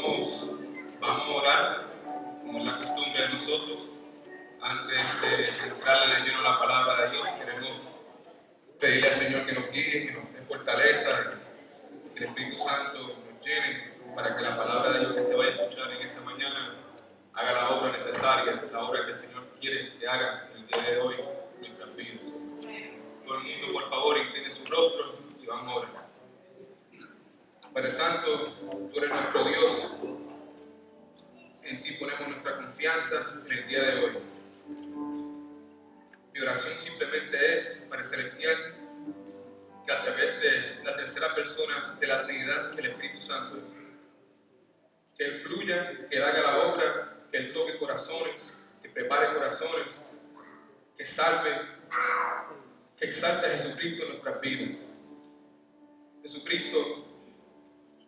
vamos a orar, como es la costumbre de nosotros. Antes de entrarle de lleno a la palabra de Dios, queremos pedirle al Señor que nos guíe, que nos dé fortaleza, que el Espíritu Santo nos llene para que la palabra de Dios que se vaya a escuchar en esta mañana haga la obra necesaria, la obra que el Señor quiere que haga en el día de hoy en nuestras vidas. Todo el mundo, por favor, incline su rostro y vamos a orar. Padre Santo, tú eres nuestro Dios. En ti ponemos nuestra confianza en el día de hoy. Mi oración simplemente es, Padre Celestial, que a través de la tercera persona de la Trinidad, que el Espíritu Santo, que Él fluya, que Él haga la obra, que Él toque corazones, que prepare corazones, que salve, que exalte a Jesucristo en nuestras vidas. Jesucristo,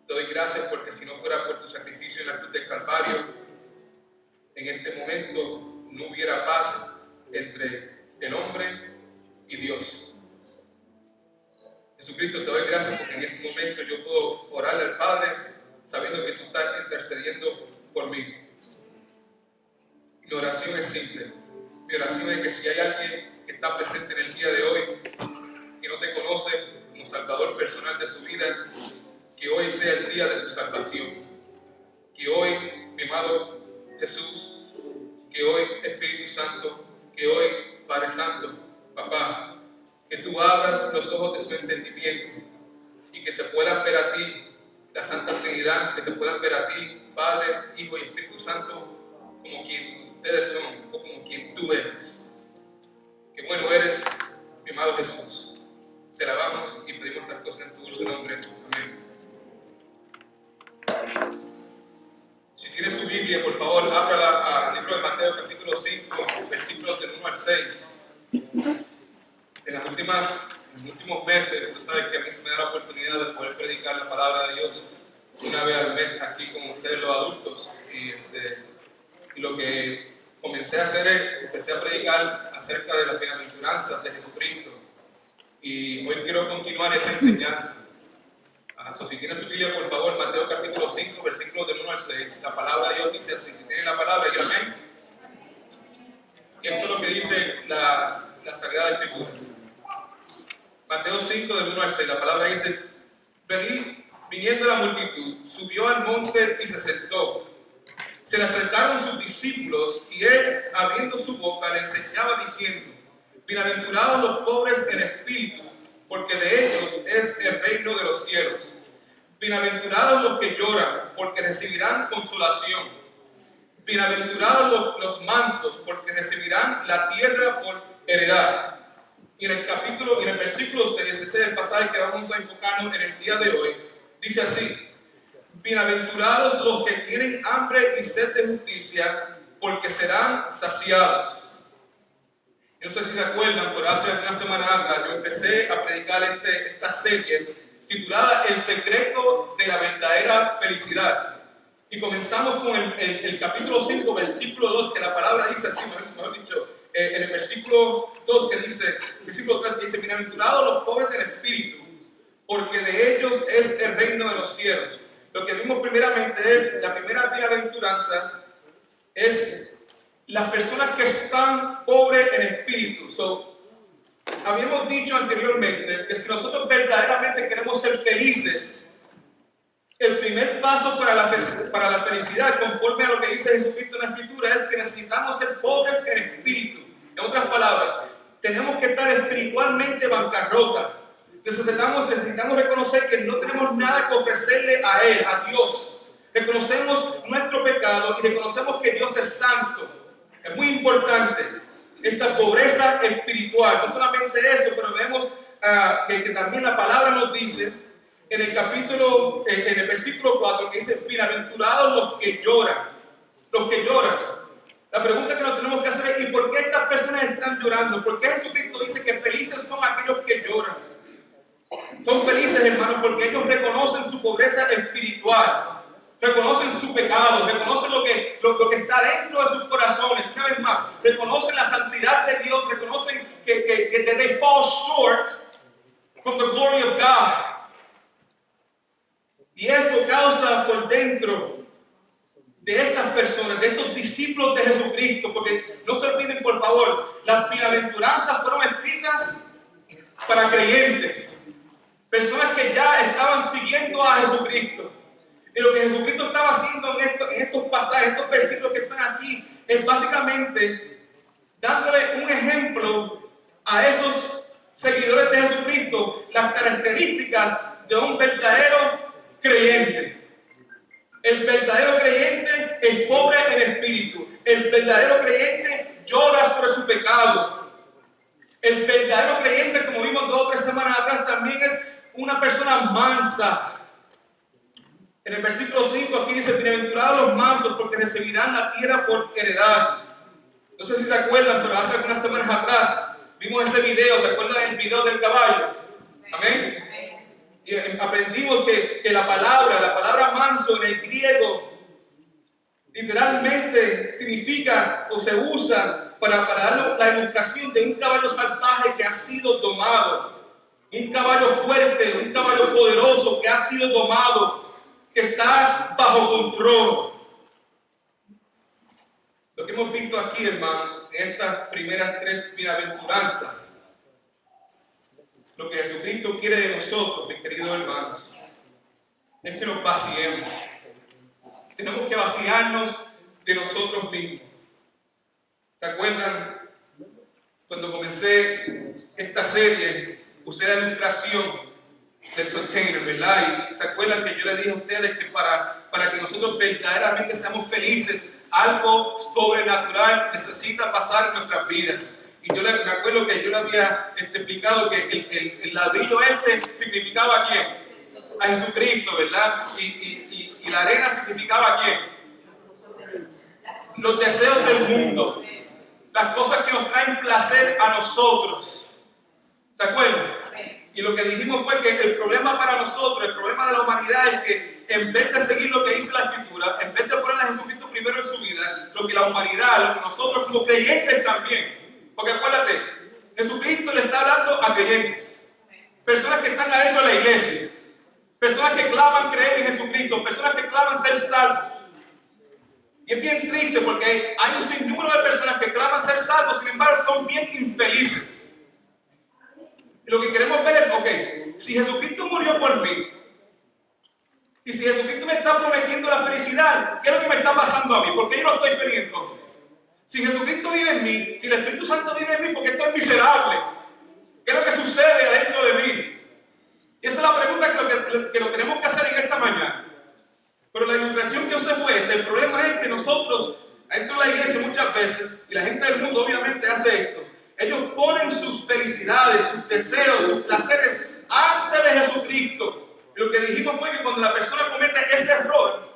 te doy gracias porque si no fuera por tu sacrificio en la cruz del Calvario, en este momento no hubiera paz entre el hombre y Dios. Jesucristo, te doy gracias porque en este momento yo puedo orarle al Padre sabiendo que tú estás intercediendo por mí. Mi oración es simple. Mi oración es que si hay alguien que está presente en el día de hoy, que no te conoce como Salvador personal de su vida, que hoy sea el día de su salvación. Que hoy, mi amado Jesús, que hoy, Espíritu Santo, que hoy, Padre Santo, Papá, que tú abras los ojos de su entendimiento y que te puedan ver a ti, la Santa Trinidad, que te puedan ver a ti, Padre, Hijo y Espíritu Santo, como quien ustedes son o como quien tú eres. Qué bueno eres, mi amado Jesús. Te alabamos y pedimos estas cosas en tu dulce nombre. Amén. Si tiene su Biblia, por favor, ábrala al libro de Mateo, capítulo 5, versículos del 1 al 6. En los últimos meses, tú sabes que a mí se me da la oportunidad de poder predicar la palabra de Dios una vez al mes aquí con ustedes los adultos. Y lo que comencé a hacer es, empecé a predicar acerca de las bienaventuranzas de Jesucristo. Y hoy quiero continuar esa enseñanza. Si tienen su Biblia, por favor, Mateo capítulo 5, versículos del 1 al 6. La palabra de Dios dice así. Si tienen la palabra, yo amén. Y esto es lo que dice la Sagrada Escritura. Mateo 5, del 1 al 6. La palabra dice: viniendo la multitud, subió al monte y se sentó. Se le acercaron sus discípulos y él, abriendo su boca, le enseñaba diciendo: bienaventurados los pobres en espíritu, porque de ellos es el reino de los cielos. Bienaventurados los que lloran, porque recibirán consolación. Bienaventurados los mansos, porque recibirán la tierra por heredad. Y en el versículo 6, ese es el pasaje que vamos a enfocarnos en el día de hoy, dice así: bienaventurados los que tienen hambre y sed de justicia, porque serán saciados. Yo no sé si se acuerdan, pero hace una semana atrás yo empecé a predicar esta serie titulada El secreto de la verdadera felicidad. Y comenzamos con el capítulo 5, versículo 2, que la palabra dice así, mejor dicho, en el versículo 2 que dice, versículo 3 que dice: bienaventurados los pobres en espíritu, porque de ellos es el reino de los cielos. Lo que vimos primeramente es, la primera bienaventuranza es las personas que están pobres en espíritu. Habíamos dicho anteriormente que si nosotros verdaderamente queremos ser felices, el primer paso para la felicidad, conforme a lo que dice Jesucristo en la Escritura, es que necesitamos ser pobres en espíritu. En otras palabras, tenemos que estar espiritualmente bancarrota. Necesitamos reconocer que no tenemos nada que ofrecerle a Él, a Dios. Reconocemos nuestro pecado y reconocemos que Dios es santo. Es muy importante esta pobreza espiritual. No solamente eso, pero vemos que también la palabra nos dice en el versículo 4, que dice: bienaventurados los que lloran. Los que lloran. La pregunta que nos tenemos que hacer es: ¿y por qué estas personas están llorando? ¿Por qué Jesucristo dice que felices son aquellos que lloran? Son felices, hermanos, porque ellos reconocen su pobreza espiritual. Reconocen su pecado, reconocen lo que está dentro de sus corazones. Una vez más, reconocen la santidad de Dios, reconocen que they fall short from the glory of God. Y esto causa por dentro de estas personas, de estos discípulos de Jesucristo, porque no se olviden, por favor, las bienaventuranzas fueron escritas para creyentes, personas que ya estaban siguiendo a Jesucristo. Y lo que Jesucristo estaba haciendo en estos pasajes, estos versículos que están aquí, es básicamente dándole un ejemplo a esos seguidores de Jesucristo, las características de un verdadero creyente. El verdadero creyente es pobre en espíritu. El verdadero creyente llora sobre su pecado. El verdadero creyente, como vimos 2 o 3 semanas atrás, también es una persona mansa. En el versículo 5 aquí dice: bienaventurados los mansos, porque recibirán la tierra por heredad. No sé si se acuerdan, pero hace algunas semanas atrás vimos ese video. ¿Se acuerdan del video del caballo? Amén. Y aprendimos que la palabra manso en el griego literalmente significa o se usa para dar la ilustración de un caballo salvaje que ha sido domado, un caballo fuerte, un caballo poderoso que ha sido domado, que está bajo control. Lo que hemos visto aquí, hermanos, en estas primeras 3 bienaventuranzas, lo que Jesucristo quiere de nosotros, mis queridos hermanos, es que nos vaciemos. Tenemos que vaciarnos de nosotros mismos. ¿Se acuerdan? Cuando comencé esta serie, usé la ilustración del container, ¿verdad? Y se acuerdan que yo les dije a ustedes que para que nosotros verdaderamente seamos felices, algo sobrenatural necesita pasar en nuestras vidas. Y me acuerdo que yo le había explicado que el ladrillo significaba a quién, a Jesucristo, ¿verdad? Y la arena significaba a quién, los deseos del mundo, las cosas que nos traen placer a nosotros. ¿Se acuerdan? Y lo que dijimos fue que el problema para nosotros, el problema de la humanidad es que en vez de seguir lo que dice la Escritura, en vez de poner a Jesucristo primero en su vida, lo que la humanidad, lo que nosotros como creyentes también, porque acuérdate, Jesucristo le está hablando a creyentes, personas que están adentro de la iglesia, personas que claman creer en Jesucristo, personas que claman ser salvos. Y es bien triste porque hay un sinnúmero de personas que claman ser salvos, sin embargo son bien infelices. Y lo que queremos ver es, ok, si Jesucristo murió por mí, y si Jesucristo me está prometiendo la felicidad, ¿qué es lo que me está pasando a mí? ¿Por qué yo no estoy feliz entonces? Si Jesucristo vive en mí, si el Espíritu Santo vive en mí, ¿por qué estoy miserable? ¿Qué es lo que sucede adentro de mí? Y esa es la pregunta que lo tenemos que hacer en esta mañana. Pero la ilustración que yo sé fue esta. El problema es que nosotros, dentro de la iglesia muchas veces, y la gente del mundo obviamente hace esto, ellos ponen sus felicidades, sus deseos, sus placeres antes de Jesucristo. Y lo que dijimos fue que cuando la persona comete ese error,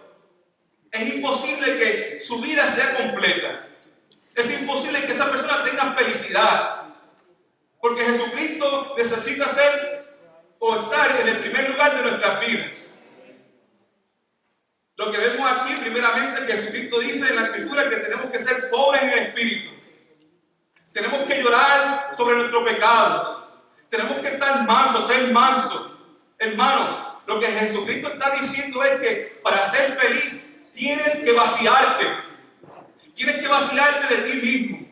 es imposible que su vida sea completa. Es imposible que esa persona tenga felicidad. Porque Jesucristo necesita ser o estar en el primer lugar de nuestras vidas. Lo que vemos aquí, primeramente, que Jesucristo dice en la Escritura que tenemos que ser pobres en el espíritu. Tenemos que llorar sobre nuestros pecados. Tenemos que estar mansos, ser mansos. Hermanos, lo que Jesucristo está diciendo es que para ser feliz tienes que vaciarte. Tienes que vaciarte de ti mismo.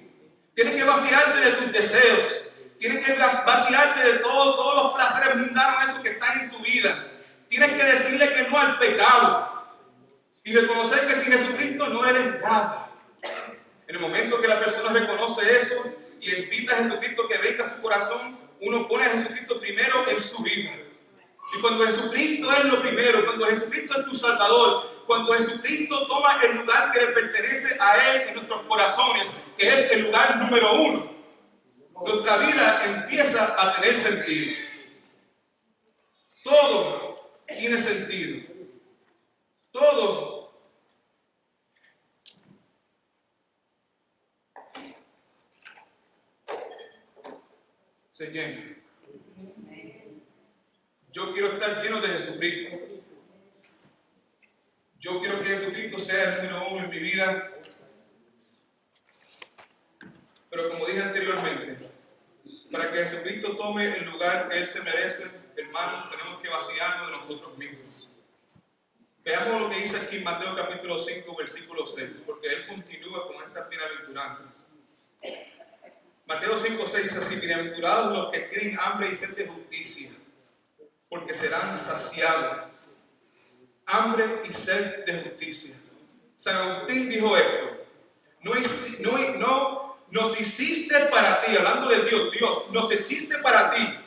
Tienes que vaciarte de tus deseos. Tienes que vaciarte de todos los placeres mundanos esos que están en tu vida. Tienes que decirle que no al pecado. Y reconocer que sin Jesucristo no eres nada. En el momento que la persona reconoce eso y invita a Jesucristo que venga a su corazón, uno pone a Jesucristo primero en su vida. Y cuando Jesucristo es lo primero, cuando Jesucristo es tu Salvador, cuando Jesucristo toma el lugar que le pertenece a Él en nuestros corazones, que es el lugar número 1, nuestra vida empieza a tener sentido. Todo tiene sentido. Todo. Se llena. Yo quiero estar lleno de Jesucristo. Yo quiero que Jesucristo sea el número 1 en mi vida. Pero como dije anteriormente, para que Jesucristo tome el lugar que Él se merece, hermanos, tenemos que vaciarnos de nosotros mismos. Veamos lo que dice aquí en Mateo capítulo 5, versículo 6, porque él continúa con estas bienaventuranzas. Mateo 5, 6 dice así: bienaventurados los que tienen hambre y sed de justicia, porque serán saciados. Hambre y sed de justicia. San Agustín dijo esto: nos hiciste para ti, hablando de Dios, nos hiciste para ti.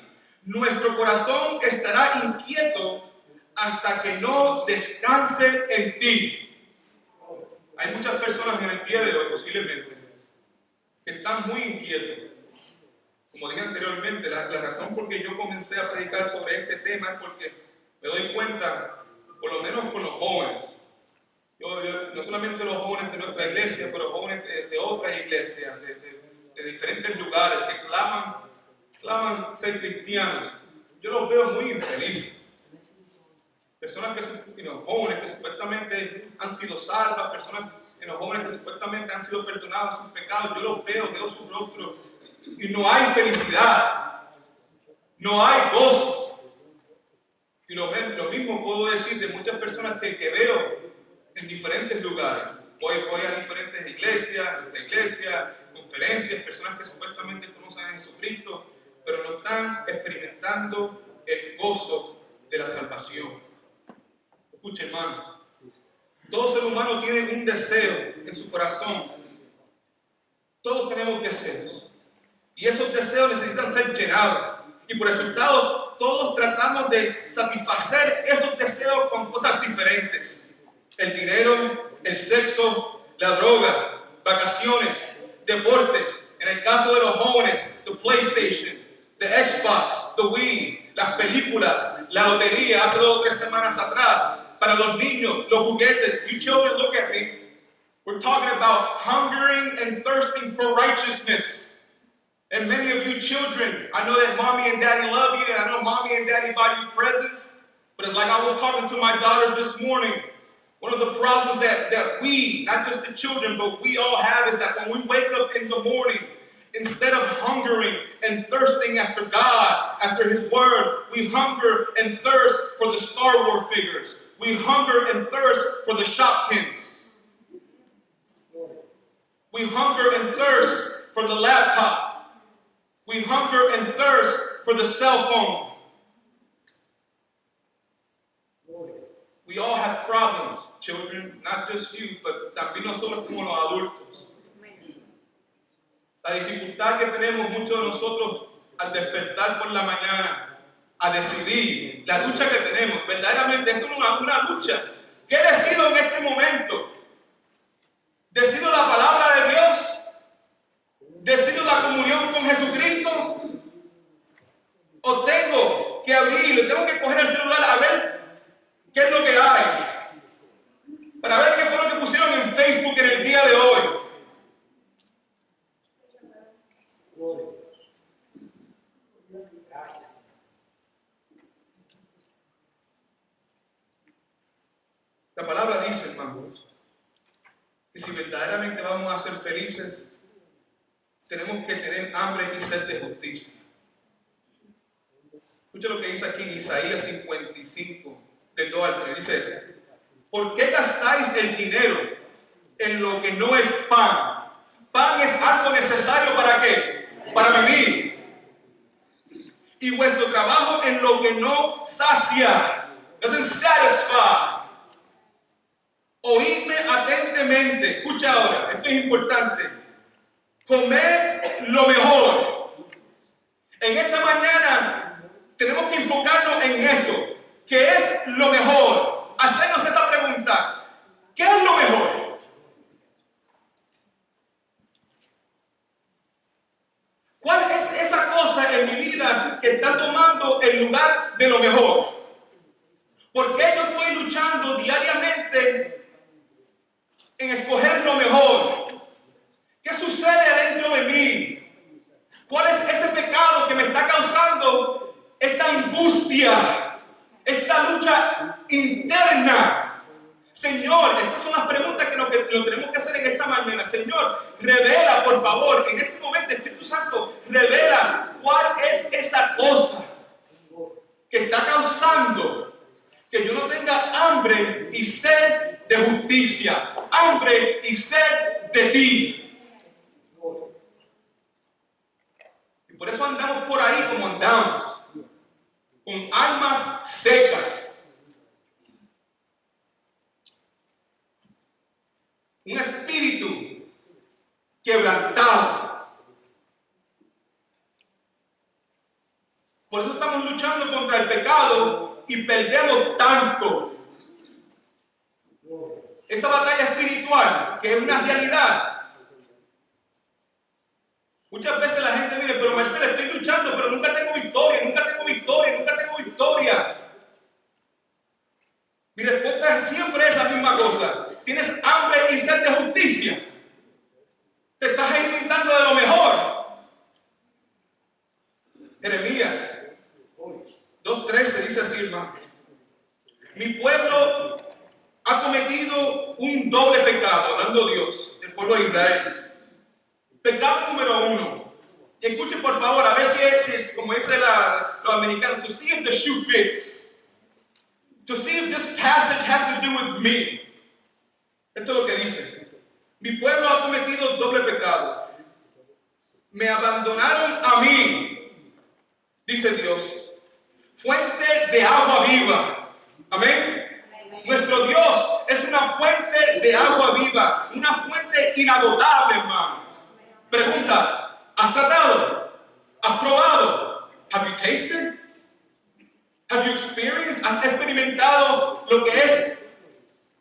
Nuestro corazón estará inquieto hasta que no descanse en ti. Hay muchas personas en el día de hoy, posiblemente, que están muy inquietos. Como dije anteriormente, la razón por que yo comencé a predicar sobre este tema es porque me doy cuenta, por lo menos con los jóvenes, no solamente los jóvenes de nuestra iglesia, pero jóvenes de otras iglesias, de diferentes lugares, que claman ser cristianos. Yo los veo muy infelices. Personas que son jóvenes que supuestamente han sido salvas, personas jóvenes que supuestamente han sido perdonados sus pecados. Yo los veo sus rostros y no hay felicidad, no hay gozo. Y lo mismo puedo decir de muchas personas que veo en diferentes lugares. Voy a diferentes iglesias, conferencias, personas que supuestamente conocen a Jesucristo, pero no están experimentando el gozo de la salvación. Escuche, hermano, todo ser humano tiene un deseo en su corazón. Todos tenemos deseos. Y esos deseos necesitan ser llenados. Y por resultado, todos tratamos de satisfacer esos deseos con cosas diferentes. El dinero, el sexo, la droga, vacaciones, deportes. En el caso de los jóvenes, the PlayStation, the Xbox, the Wii, las películas, la lotería, hace 2 o 3 semanas atrás. Para los niños, los juguetes. You children, look at me. We're talking about hungering and thirsting for righteousness. And many of you children, I know that mommy and daddy love you, and I know mommy and daddy buy you presents. But it's like I was talking to my daughter this morning. One of the problems that we, not just the children, but we all have is that when we wake up in the morning, instead of hungering and thirsting after God, after His Word, we hunger and thirst for the Star Wars figures. We hunger and thirst for the Shopkins. We hunger and thirst for the laptop. We hunger and thirst for the cell phone. We all have problems, children, not just you, but también nosotros como los adultos. La dificultad que tenemos muchos de nosotros al despertar por la mañana, a decidir, la lucha que tenemos, verdaderamente es una lucha. ¿Qué decido en este momento? ¿Decido la palabra de Dios? ¿Decido la comunión con Jesucristo? ¿O tengo que abrir, tengo que coger el celular a ver qué es lo que hay? Para ver qué fue lo que pusieron en Facebook en el día de hoy. La palabra dice, hermanos, que si verdaderamente vamos a ser felices, tenemos que tener hambre y sed de justicia. Escucha lo que dice aquí en Isaías 55, del 2 al 3. Dice: ¿por qué gastáis el dinero en lo que no es pan? Pan es algo necesario ¿para qué? Para vivir. Y vuestro trabajo en lo que no sacia. Doesn't satisfy. Oídme atentamente. Escucha ahora, esto es importante. Comer lo mejor. En esta mañana tenemos que enfocarnos en eso. ¿Qué es lo mejor? Hacernos esa pregunta. ¿Qué es lo mejor? ¿Cuál es esa cosa en mi vida que está tomando el lugar de lo mejor? ¿Por qué yo estoy luchando diariamente en escoger lo mejor? ¿Qué sucede adentro de mí? ¿Cuál es ese pecado que me está causando esta angustia, esta lucha interna? Señor, estas son las preguntas que lo tenemos que hacer en esta mañana. Señor, revela, por favor, en este momento, Espíritu Santo, revela cuál es esa cosa que está causando que yo no tenga hambre y sed de justicia, hambre y sed de ti. Y por eso andamos por ahí como andamos, con almas secas, un espíritu quebrantado. Por eso estamos luchando contra el pecado y perdemos tanto. Esa batalla espiritual, que es una realidad. Muchas veces la gente dice, pero Marcelo, estoy luchando, pero nunca tengo victoria, nunca tengo victoria, nunca tengo victoria. Mi respuesta siempre es la misma cosa. Tienes hambre y sed de justicia. Te estás alimentando de lo mejor. Jeremías 2:13 dice así, hermano. Mi pueblo ha cometido un doble pecado, hablando Dios, del pueblo de Israel. Pecado número 1. Y escuchen por favor, a ver si es como dicen los americanos, to see if the shoe fits. To see if this passage has to do with me. Esto es lo que dice. Mi pueblo ha cometido doble pecado. Me abandonaron a mí, dice Dios, fuente de agua viva. Amén. Nuestro Dios es una fuente de agua viva, una fuente inagotable, hermano. Pregunta, ¿has tratado? ¿Has probado? Have you tasted? Have you experienced? ¿Has experimentado lo que es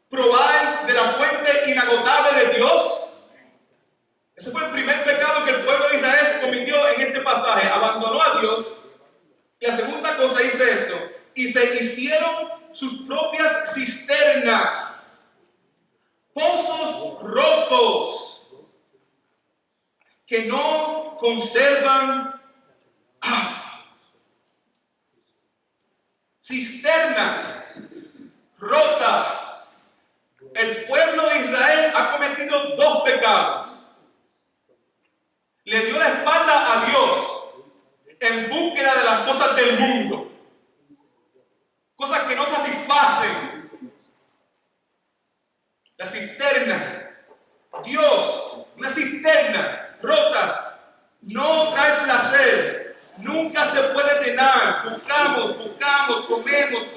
probar de la fuente inagotable de Dios? Ese fue el primer pecado que el pueblo de Israel se cometió en este pasaje. Abandonó a Dios. Y la segunda cosa dice esto. Y se hicieron sus propias cisternas, pozos rotos, que no conservan agua. Cisternas rotas. El pueblo de Israel ha cometido dos pecados. Le dio la espalda a Dios en búsqueda de las cosas del mundo, cosas que no satisfacen. La cisterna, Dios, una cisterna rota, no trae placer, nunca se puede llenar. Buscamos, comemos,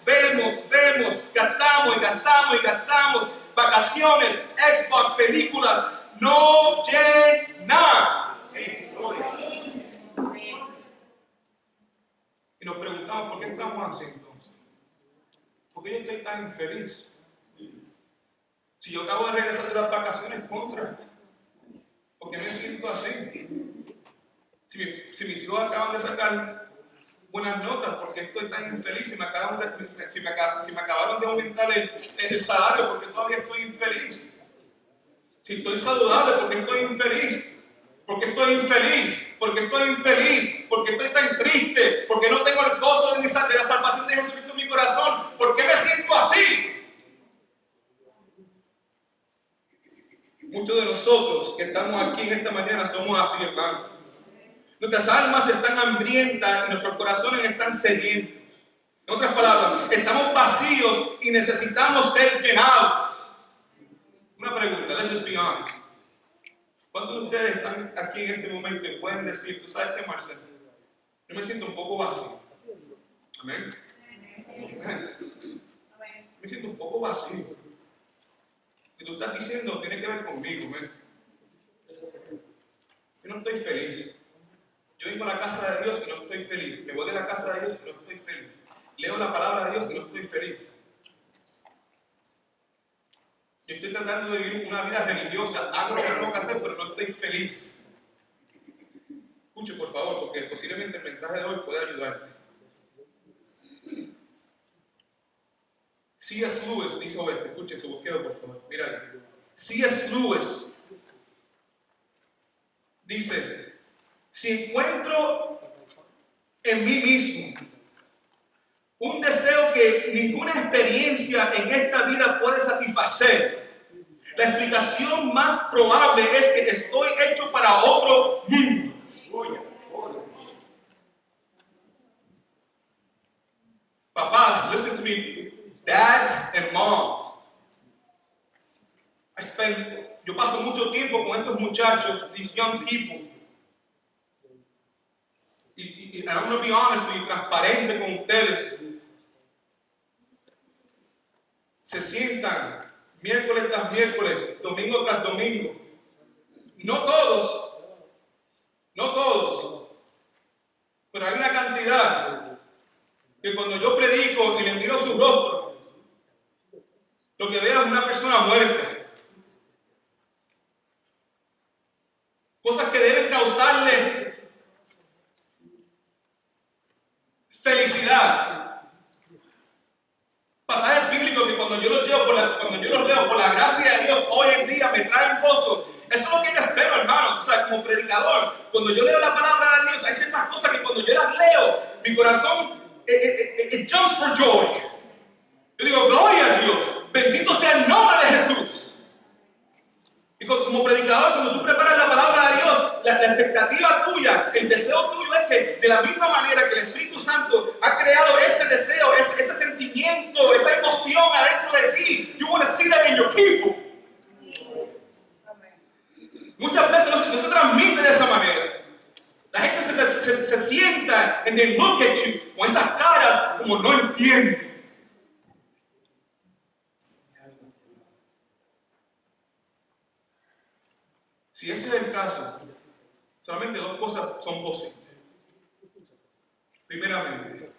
vemos, gastamos, vacaciones, Xbox, películas, no llena. Y nos preguntamos, ¿por qué estamos así entonces? ¿Por qué yo estoy tan infeliz? Si yo acabo de regresar de las vacaciones, ¿por qué me siento así? Si mis hijos acaban de sacar buenas notas, ¿por qué estoy tan infeliz? Si me acabaron de aumentar el salario, ¿por qué todavía estoy infeliz? Si estoy saludable, ¿por qué estoy infeliz? ¿Por qué estoy infeliz? ¿Por qué estoy infeliz? ¿Por qué estoy tan triste? ¿Por qué no tengo el gozo de la salvación de Jesucristo en mi corazón? ¿Por qué me siento así? Muchos de nosotros que estamos aquí en esta mañana somos así, hermanos. Nuestras almas están hambrientas y nuestros corazones están sedientos. En otras palabras, estamos vacíos y necesitamos ser llenados. Una pregunta, let's just be honest. ¿Cuántos de ustedes están aquí en este momento y pueden decir, tú sabes qué, Marcelo? Yo me siento un poco vacío. Amén. Me siento un poco vacío. Y tú estás diciendo, tiene que ver conmigo, ¿ven? Yo no estoy feliz. Yo vengo a la casa de Dios y no estoy feliz. Me voy de la casa de Dios y no estoy feliz. Leo la palabra de Dios y no estoy feliz. Yo estoy tratando de vivir una vida religiosa, hago lo que tengo que hacer, pero no estoy feliz. Escuche, por favor, porque posiblemente el mensaje de hoy puede ayudarte. C.S. Lewis dijo esto, escuche su bosqueo, por favor. Mira ahí. C.S. Lewis dice: si encuentro en mí mismo un deseo que ninguna experiencia en esta vida puede satisfacer, la explicación más probable es que estoy hecho para otro mundo. Papás, listen to me. Dads and moms. Yo paso mucho tiempo con estos muchachos, these young people. Y I'm going to be honest y transparente con ustedes. Se sientan miércoles tras miércoles, domingo tras domingo. No todos, pero hay una cantidad que cuando yo predico y les miro su rostro, lo que veo es una persona muerta. Cosas que deben causarle felicidad. Pasajes bíblicos que cuando yo los leo por la gracia de Dios hoy en día me traen gozo. Eso es lo que yo espero, hermano. O sea, como predicador, cuando yo leo la palabra de Dios, hay ciertas cosas que cuando yo las leo, mi corazón it jumps for joy. Yo digo, gloria a Dios, bendito sea el nombre de Jesús. Y como predicador, cuando tú preparas la palabra de Dios, la expectativa tuya, el deseo tuyo es que de la misma manera que el Espíritu Santo ha creado ese deseo, ese sentimiento, esa emoción adentro de ti, you want to see that in your people. Muchas veces no se transmite de esa manera. La gente se sienta and they look at you con esas caras como no entienden. Si ese es el caso, solamente dos cosas son posibles. Primeramente,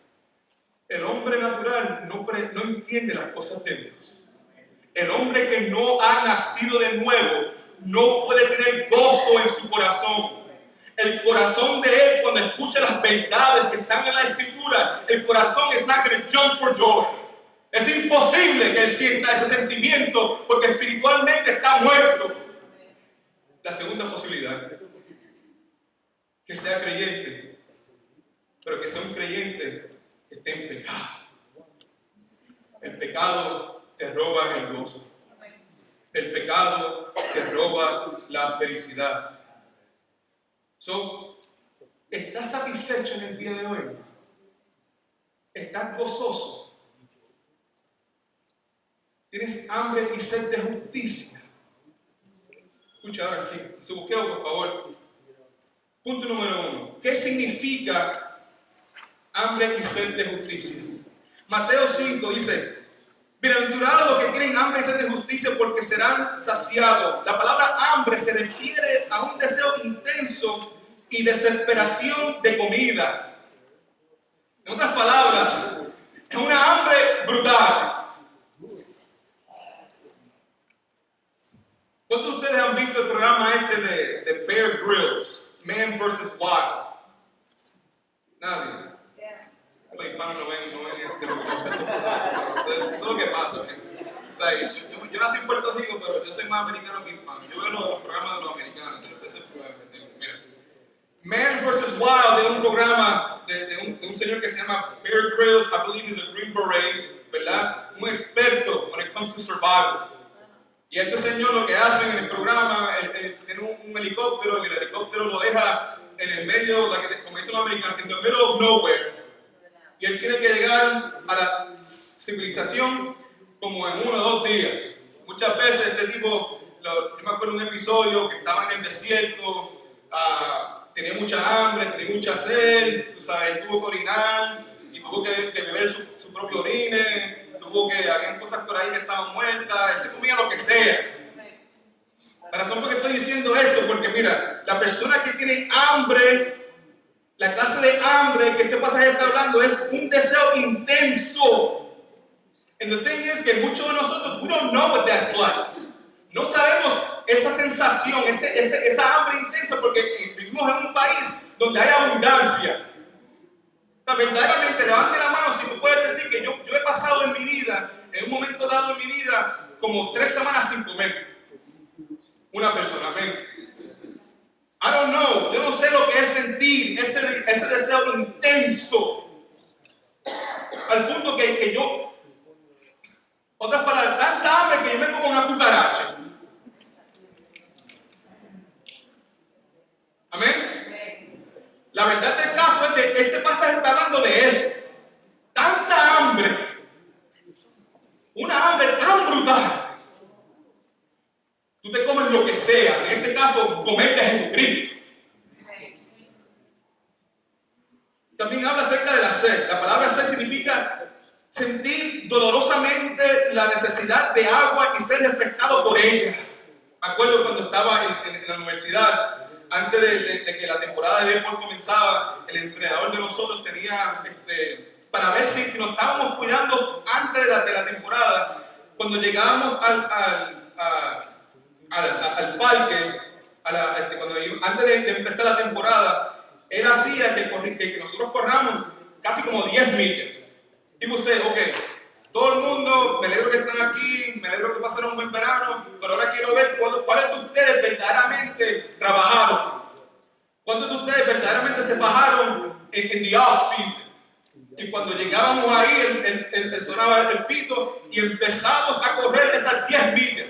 el hombre natural no entiende las cosas de Dios. El hombre que no ha nacido de nuevo no puede tener gozo en su corazón. El corazón de él, cuando escucha las verdades que están en la Escritura, el corazón is not going to jump for joy. Es imposible que él sienta ese sentimiento porque espiritualmente está muerto. La segunda posibilidad, que sea creyente, pero que sea un creyente que esté en pecado. El pecado te roba el gozo. El pecado te roba la felicidad. ¿Estás satisfecho en el día de hoy? ¿Estás gozoso? ¿Tienes hambre y sed de justicia? Escucha ahora aquí, su buqueo, por favor. Punto número 1. ¿Qué significa hambre y sed de justicia? Mateo 5 dice: bienaventurados los que tienen hambre y sed de justicia, porque serán saciados. La palabra hambre se refiere a un deseo intenso y desesperación de comida. En otras palabras, es una hambre brutal. ¿Cuántos de ustedes han visto el programa de Bear Grylls, Man vs. Wild? Nadie. Los hispanos no ven eso es lo que pasa. O sea, yo nací en Puerto Rico, pero yo soy más americano que hispano. Yo veo los programas de los americanos. Mira, Man vs. Wild es un programa de un señor que se llama Bear Grylls, I believe is a Green Beret, ¿verdad? Un experto when it comes to survival. Y este señor lo que hace en el programa, en un helicóptero, y el helicóptero lo deja en el medio, como dicen los americanos, in the middle of nowhere. Y él tiene que llegar a la civilización como en 1 o 2 días. Muchas veces este tipo, yo me acuerdo de un episodio que estaba en el desierto, tenía mucha hambre, tenía mucha sed, tú sabes, tuvo que orinar y tuvo que beber su propio orine. Habían cosas por ahí que estaban muertas, él se comía lo que sea. La razón por qué estoy diciendo esto, porque mira, la persona que tiene hambre, la clase de hambre que este pasaje está hablando es un deseo intenso. And the thing is que muchos de nosotros, we don't know what that's like. No sabemos esa sensación, esa hambre intensa, porque vivimos en un país donde hay abundancia. Verdaderamente, levante la mano si tú puedes decir que yo he pasado en mi vida, en un momento dado en mi vida, como 3 semanas sin comer. Una persona, amén. I don't know, yo no sé lo que es sentir ese deseo intenso. Al punto que yo, otras palabras, tanta hambre que yo me como una cucaracha. Amén. La verdad del caso es que este pasaje está hablando de eso. Tanta una hambre tan brutal. Tú te comes lo que sea, en este caso, comerte a Jesucristo. También habla acerca de la sed. La palabra sed significa sentir dolorosamente la necesidad de agua y ser refrescado por ella. Me acuerdo cuando estaba en la universidad, antes de que la temporada de béisbol comenzaba, el entrenador de nosotros tenía, para ver si nos estábamos cuidando antes de la temporada, cuando llegábamos al parque, antes de empezar la temporada, él hacía que nosotros corramos casi como 10 millas. Digo usted, ok, todo el mundo, me alegro que están aquí, me alegro que pasaron un buen verano, pero ahora quiero ver cuáles de ustedes verdaderamente trabajaron. ¿Cuántos de ustedes verdaderamente se fajaron en the off-season? Y cuando llegábamos ahí, él sonaba el pito y empezamos a correr esas 10 millas.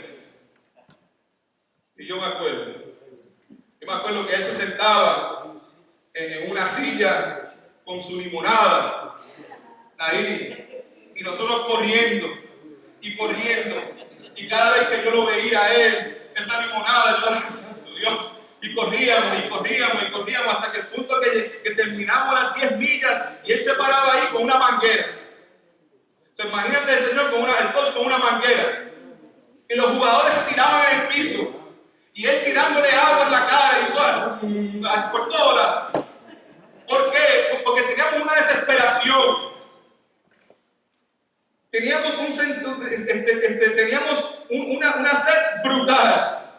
Y yo me acuerdo que él se sentaba en una silla con su limonada ahí, y nosotros corriendo, y cada vez que yo lo veía a él, esa limonada, yo, ay, santo Dios, y corríamos, hasta que el punto que terminamos las 10 millas, y él se paraba ahí con una manguera. Entonces, imagínate el señor el coach con una manguera, y los jugadores se tiraban en el piso, y él tirándole agua en la cara, y así por todas lados. ¿Por qué? Porque teníamos una desesperación. Teníamos una sed brutal.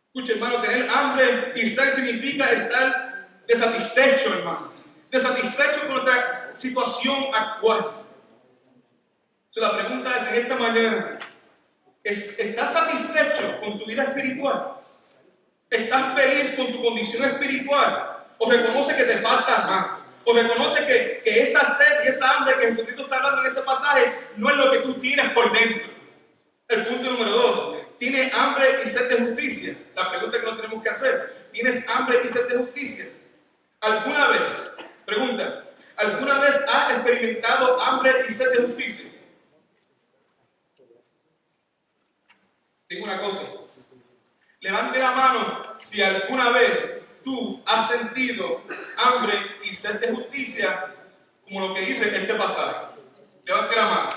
Escuche, hermano, tener hambre y sed significa estar desatisfecho, hermano. Desatisfecho con nuestra situación actual. Entonces, la pregunta es en esta mañana: ¿estás satisfecho con tu vida espiritual? ¿Estás feliz con tu condición espiritual? ¿O reconoce que te falta más? ¿O reconoce que esa sed y esa hambre que Jesucristo está hablando en este pasaje no es lo que tú tienes por dentro? El punto número 2. ¿Tienes hambre y sed de justicia? La pregunta que nos tenemos que hacer. ¿Tienes hambre y sed de justicia? ¿Alguna vez has experimentado hambre y sed de justicia? Digo una cosa. Levante la mano si alguna vez tú has sentido hambre y sed de justicia, como lo que dice en este pasaje. Levante la mano.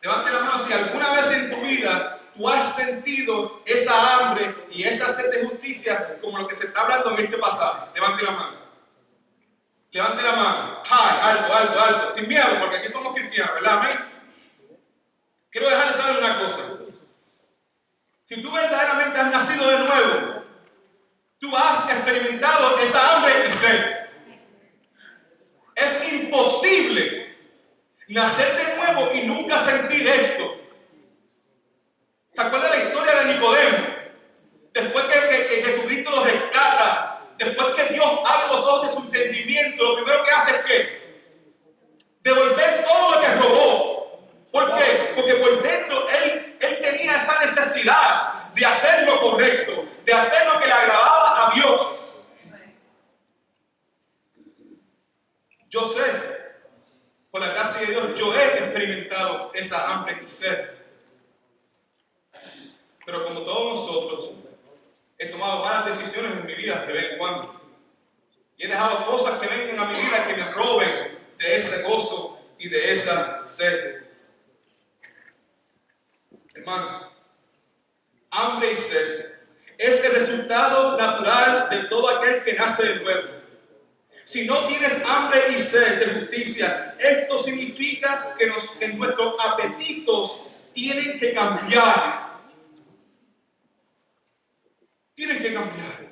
Levante la mano si alguna vez en tu vida tú has sentido esa hambre y esa sed de justicia, como lo que se está hablando en este pasaje. Levante la mano. Levante la mano. Ay, algo. Sin miedo, porque aquí somos cristianos, ¿verdad? Amén. Quiero dejarles saber una cosa. Si tú verdaderamente has nacido de nuevo, tú has experimentado esa hambre y sed. Es imposible nacer de nuevo y nunca sentir esto. ¿Se acuerda la historia de Nicodemo? Después que Jesucristo lo rescata, después que Dios abre los ojos de su entendimiento, lo primero que hace es ¿qué? Devolver todo lo que robó. ¿Por qué? Porque por dentro él tenía esa necesidad de hacer lo correcto, de hacer lo que le agradaba a Dios. Yo sé, por la gracia de Dios, yo he experimentado esa hambre y sed. Pero como todos nosotros, he tomado malas decisiones en mi vida de vez en cuando. Y he dejado cosas que vengan a mi vida que me roben de ese gozo y de esa sed. Hermanos, hambre y sed es el resultado natural de todo aquel que nace de nuevo. Si no tienes hambre y sed de justicia, esto significa que nuestros apetitos tienen que cambiar. Tienen que cambiar.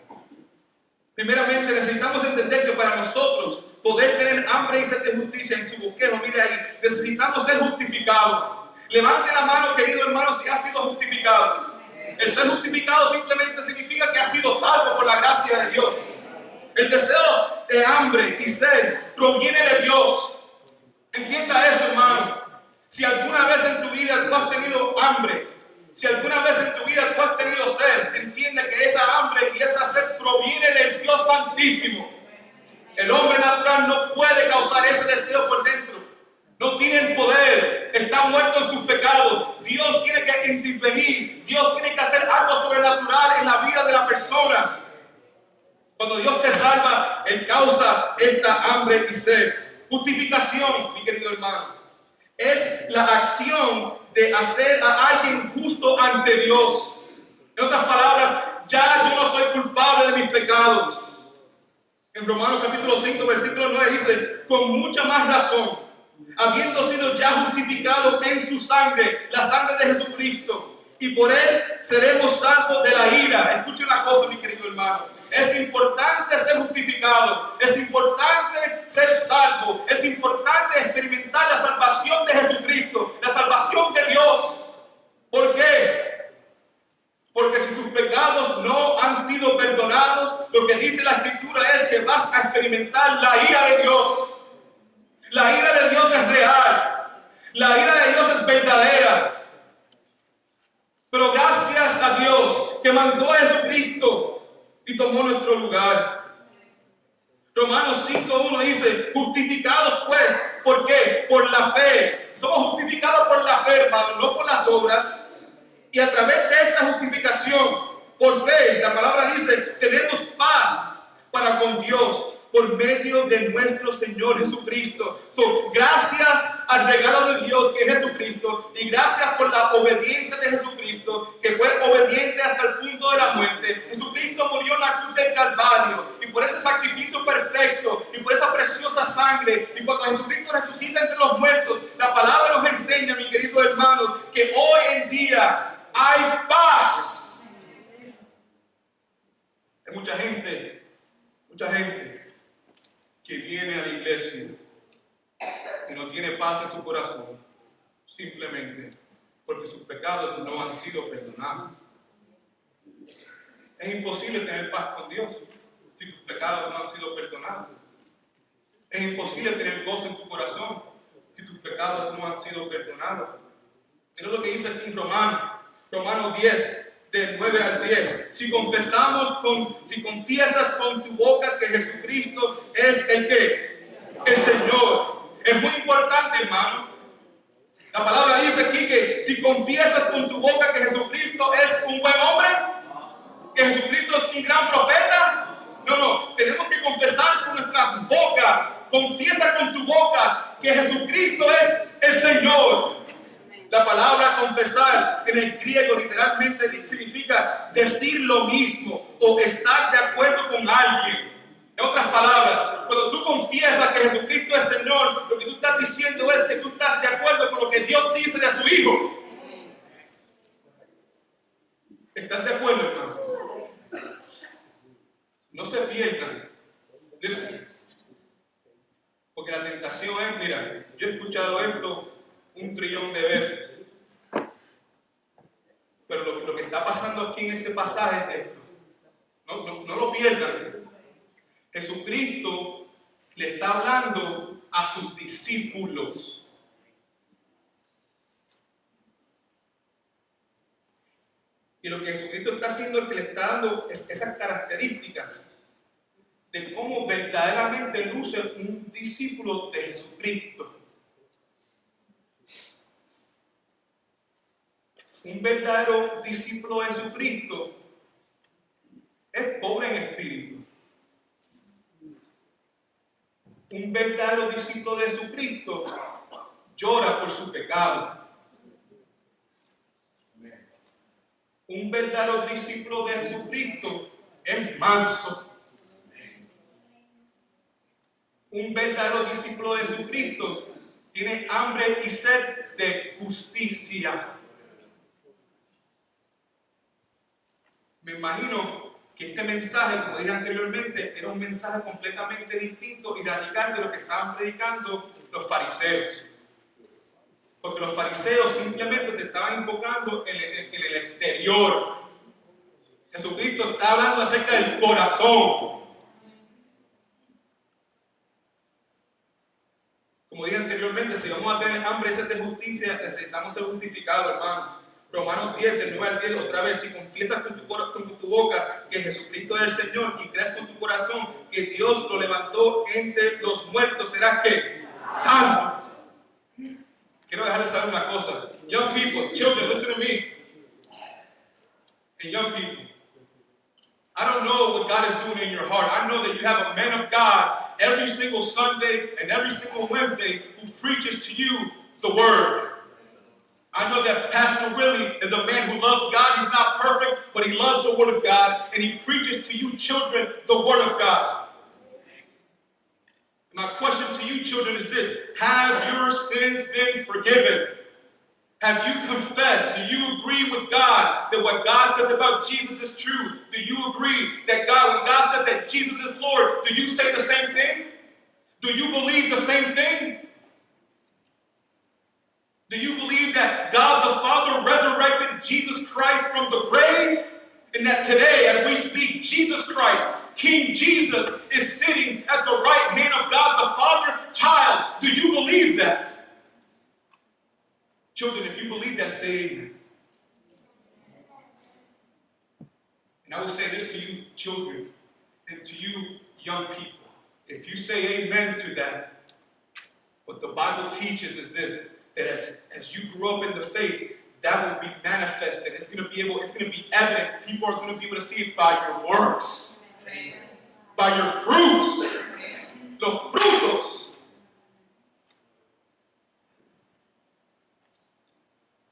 Primeramente, necesitamos entender que para nosotros poder tener hambre y sed de justicia en su bosquejo, mire ahí, necesitamos ser justificados. Levante la mano, querido hermano, si ha sido justificado. El ser justificado simplemente significa que ha sido salvo por la gracia de Dios. El deseo de hambre y sed proviene de Dios. Entienda eso, hermano. Si alguna vez en tu vida tú has tenido hambre, si alguna vez en tu vida tú has tenido sed, entiende que esa hambre y esa sed proviene del Dios Santísimo. El hombre natural no puede causar ese deseo por dentro. no tienen poder, están muertos en sus pecados. Dios tiene que intervenir, Dios tiene que hacer algo sobrenatural en la vida de la persona. Cuando Dios te salva, Él causa esta hambre y sed. Justificación, mi querido hermano, es la acción de hacer a alguien justo ante Dios. En otras palabras, ya yo no soy culpable de mis pecados. En Romanos capítulo 5, versículo 9 dice, con mucha más razón, habiendo sido ya justificados en su sangre, la sangre de Jesucristo, y por Él seremos salvos de la ira. Escuche una cosa, mi querido hermano. Es importante ser justificado. Es importante ser salvo. Es importante experimentar la salvación de Jesucristo. La salvación de Dios. ¿Por qué? Porque si tus pecados no han sido perdonados, lo que dice la Escritura es que vas a experimentar la ira de Dios. La ira de Dios es real. La ira de Dios es verdadera. Pero gracias a Dios que mandó a Jesucristo y tomó nuestro lugar. Romanos 5:1 dice, justificados pues, ¿por qué? Por la fe. Somos justificados por la fe, hermano, no por las obras. Y a través de esta justificación, por fe, la palabra dice, tenemos paz para con Dios por medio de nuestro Señor Jesucristo. Gracias al regalo de Dios que es Jesucristo, y gracias por la obediencia de Jesucristo, que fue obediente hasta el punto de la muerte. Jesucristo murió en la cruz del Calvario, y por ese sacrificio perfecto, y por esa preciosa sangre, y cuando Jesucristo resucita entre los muertos, la palabra nos enseña, mi querido hermano, que hoy en día hay paz. Hay mucha gente que viene a la iglesia y no tiene paz en su corazón, simplemente porque sus pecados no han sido perdonados. Es imposible tener paz con Dios si tus pecados no han sido perdonados. Es imposible tener gozo en tu corazón si tus pecados no han sido perdonados. Mira lo que dice aquí en Romanos 10, del 9 al 10. Si confiesas con tu boca que Jesucristo es el Señor. Es muy importante, hermano. La palabra dice aquí que si confiesas con tu boca que Jesucristo es un buen hombre, que Jesucristo es un gran profeta. No, tenemos que confesar con nuestra boca. Confiesa con tu boca que Jesucristo es el Señor. La palabra confesar en el griego literalmente significa decir lo mismo o estar de acuerdo con alguien. En otras palabras, cuando tú confiesas que Jesucristo es Señor, lo que tú estás diciendo es que tú estás de acuerdo con lo que Dios dice de su Hijo. ¿Estás de acuerdo, hermano? No se pierdan. Porque la tentación es, mira, yo he escuchado esto 1 trillón de veces. Pero lo que está pasando aquí en este pasaje es esto. No lo pierdan. Jesucristo le está hablando a sus discípulos. Y lo que Jesucristo está haciendo es que le está dando esas características de cómo verdaderamente luce un discípulo de Jesucristo. Un verdadero discípulo de Jesucristo es pobre en espíritu. Un verdadero discípulo de Jesucristo llora por su pecado. Un verdadero discípulo de Jesucristo es manso. Un verdadero discípulo de Jesucristo tiene hambre y sed de justicia. Me imagino que este mensaje, como dije anteriormente, era un mensaje completamente distinto y radical de lo que estaban predicando los fariseos. Porque los fariseos simplemente se estaban enfocando en el exterior. Jesucristo está hablando acerca del corazón. Como dije anteriormente, si vamos a tener hambre y sed de justicia, necesitamos ser justificados, hermanos. Romanos 10, del 9 al 10, otra vez, si confiesas con tu boca que Jesucristo es el Señor y crees con tu corazón que Dios lo levantó entre los muertos, serás ¿qué? Salvo. quiero dejarles saber una cosa. Young people, children, listen to me. And young people, I don't know what God is doing in your heart. I know that you have a man of God every single Sunday and every single Wednesday who preaches to you the Word. I know that Pastor Willie is a man who loves God. He's not perfect, but he loves the Word of God, and he preaches to you children the Word of God. My question to you children is this: have your sins been forgiven? Have you confessed? Do you agree with God that what God says about Jesus is true? Do you agree that when God says that Jesus is Lord, do you say the same thing? Do you believe the same thing? Do you believe that God the Father resurrected Jesus Christ from the grave? And that today, as we speak, Jesus Christ, King Jesus, is sitting at the right hand of God the Father? Child, do you believe that? Children, if you believe that, say amen. And I will say this to you, children, and to you, young people. If you say amen to that, what the Bible teaches is this: that as you grow up in the faith, that will be manifested. It's going to be evident. People are going to be able to see it by your works, by your fruits, los frutos.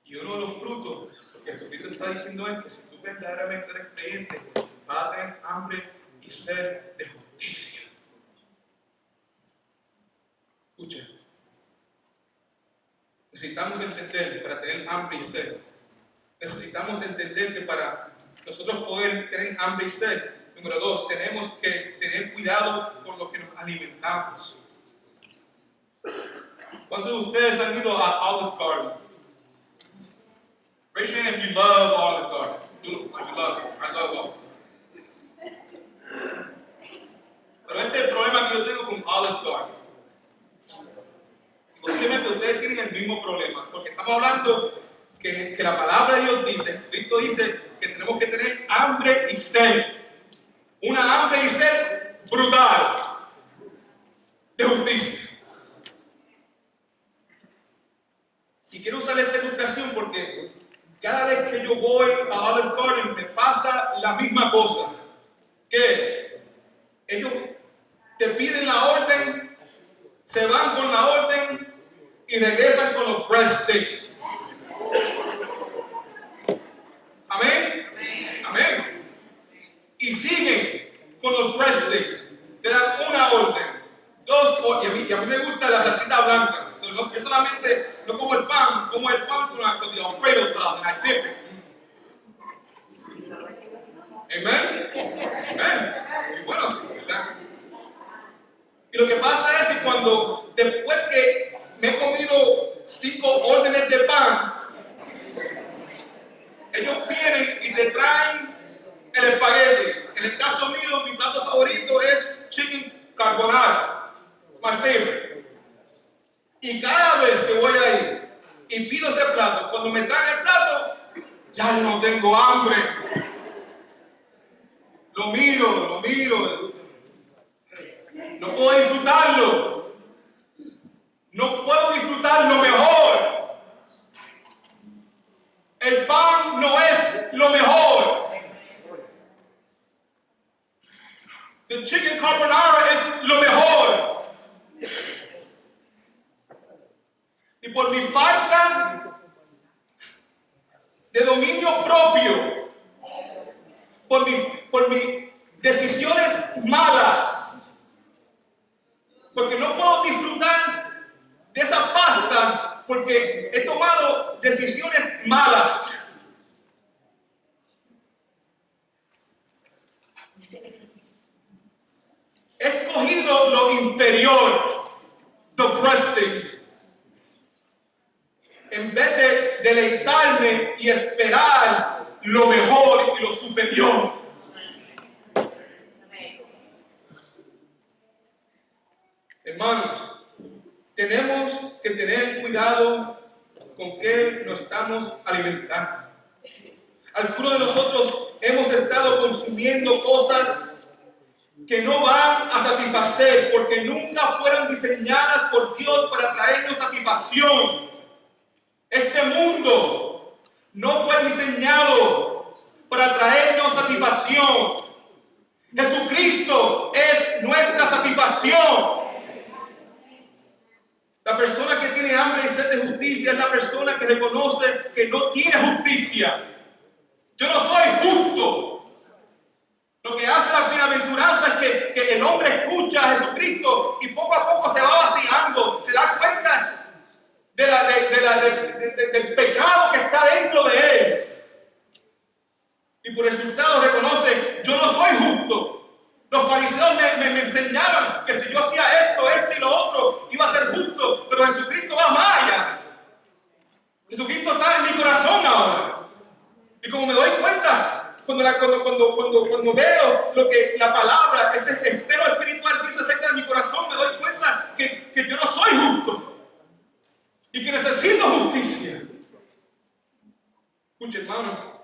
Y uno de los frutos, lo que Jesucristo está diciendo es que si tú verdaderamente eres creyente, vas a tener hambre y sed de justicia. Escuchen. Necesitamos entender, para tener hambre y sed, necesitamos entender que para nosotros poder tener hambre y sed, número 2, tenemos que tener cuidado con lo que nos alimentamos. ¿Cuántos de ustedes han ido a Olive Garden? Raise your hand if you love Olive Garden. I love it. I love Olive Garden. Pero este es el problema que yo tengo con Olive Garden. Posiblemente ustedes tienen el mismo problema, porque estamos hablando que si la palabra de Dios dice, Cristo dice que tenemos que tener hambre y sed. Una hambre y sed brutal de justicia. Y quiero usar esta ilustración porque cada vez que yo voy a Olive Garden me pasa la misma cosa. ¿Qué es? Ellos te piden la orden, se van con la orden y regresan con los breadsticks. Amén. Amén. Y siguen con los breadsticks. Te dan una orden, 2 órdenes. Y a mí me gusta la salsita blanca. Yo solamente no como el pan con the Alfredo sauce, and I dip it. Amen. Amen. Y bueno, sí, ¿verdad? Y lo que pasa es que después que me he comido 5 órdenes de pan, ellos vienen y te traen el espagueti. En el caso mío, mi plato favorito es chicken carbonara, my favorite. Y cada vez que voy ahí y pido ese plato, cuando me traen el plato, ya yo no tengo hambre. Lo miro. No puedo disfrutarlo. No puedo disfrutar lo mejor. El pan no es lo mejor. The chicken carbonara es lo mejor. Y por mi falta de dominio propio, por mis decisiones malas, porque no puedo disfrutar de esa pasta porque he tomado decisiones malas. He escogido lo inferior, the breadsticks, en vez de deleitarme y esperar lo mejor y lo superior. Hermanos, tenemos que tener cuidado con qué nos estamos alimentando. Algunos de nosotros hemos estado consumiendo cosas que no van a satisfacer porque nunca fueron diseñadas por Dios para traernos satisfacción. fue diseñado para traernos satisfacción. Jesucristo es nuestra satisfacción. La persona que tiene hambre y sed de justicia es la persona que reconoce que no tiene justicia. Yo no soy justo. Lo que hace la bienaventuranza es que el hombre escucha a Jesucristo y poco a poco se va vaciando, se da cuenta del pecado que está dentro de él. Y por resultado reconoce, yo no soy justo. Los fariseos me enseñaban que si yo hacía esto y lo otro, iba a ser justo. Pero Jesucristo va más allá. Jesucristo está en mi corazón ahora. Y como me doy cuenta, cuando veo lo que la palabra, ese espejo espiritual dice acerca de mi corazón, me doy cuenta que yo no soy justo. Y que necesito justicia. Escuche, hermano.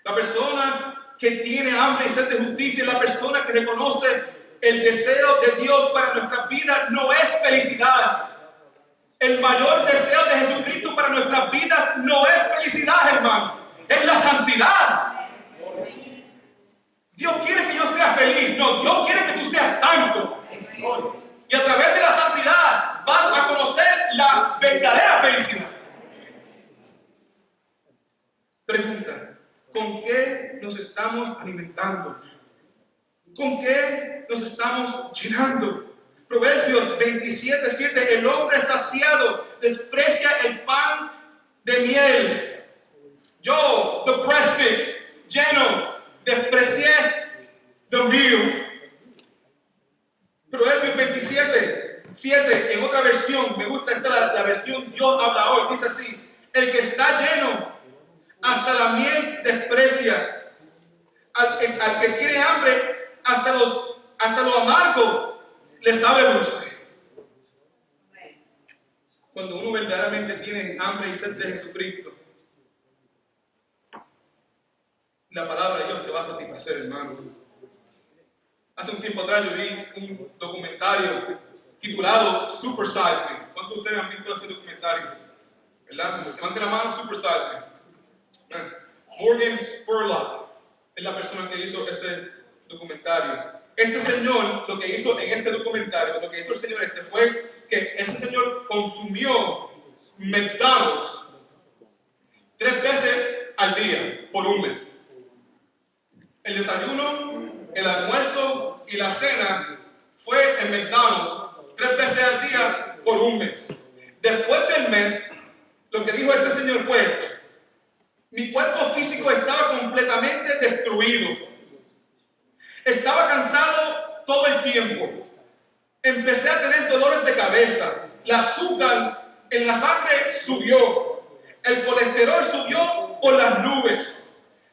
La persona que tiene hambre y sed de justicia es la persona que reconoce el deseo de Dios para nuestras vidas no es felicidad. El mayor deseo de Jesucristo para nuestras vidas no es felicidad, hermano. Es la santidad. Dios quiere que yo sea feliz. No, Dios quiere que tú seas santo. Y a través de la santidad vas a conocer la verdadera felicidad. Pregunta. ¿Con qué nos estamos alimentando? ¿Con qué nos estamos llenando? Proverbios 27:7. El hombre saciado desprecia el pan de miel. Yo, the breast fix, lleno, desprecié the meal. Proverbios 27:7. En otra versión, me gusta esta, la versión Dios habla hoy, dice así: el que está lleno hasta la miel desprecia. Al que tiene hambre, hasta lo amargo le sabe dulce. Cuando uno verdaderamente tiene hambre y sed de Jesucristo, la palabra de Dios te va a satisfacer, hermano. Hace un tiempo atrás yo vi un documentario titulado Super Size Me. ¿Cuántos de ustedes han visto ese documentario? ¿Verdad? Levanten la mano, Super Size Me. Morgan Spurlock es la persona que hizo ese documentario. Este señor, lo que hizo en este documentario, lo que hizo el señor fue que ese señor consumió McDonald's 3 veces al día por un mes. El desayuno, el almuerzo y la cena fue en McDonald's 3 veces al día por un mes. Después del mes, lo que dijo este señor fue: mi cuerpo físico estaba completamente destruido. Estaba cansado todo el tiempo. Empecé a tener dolores de cabeza. El azúcar en la sangre subió. El colesterol subió por las nubes.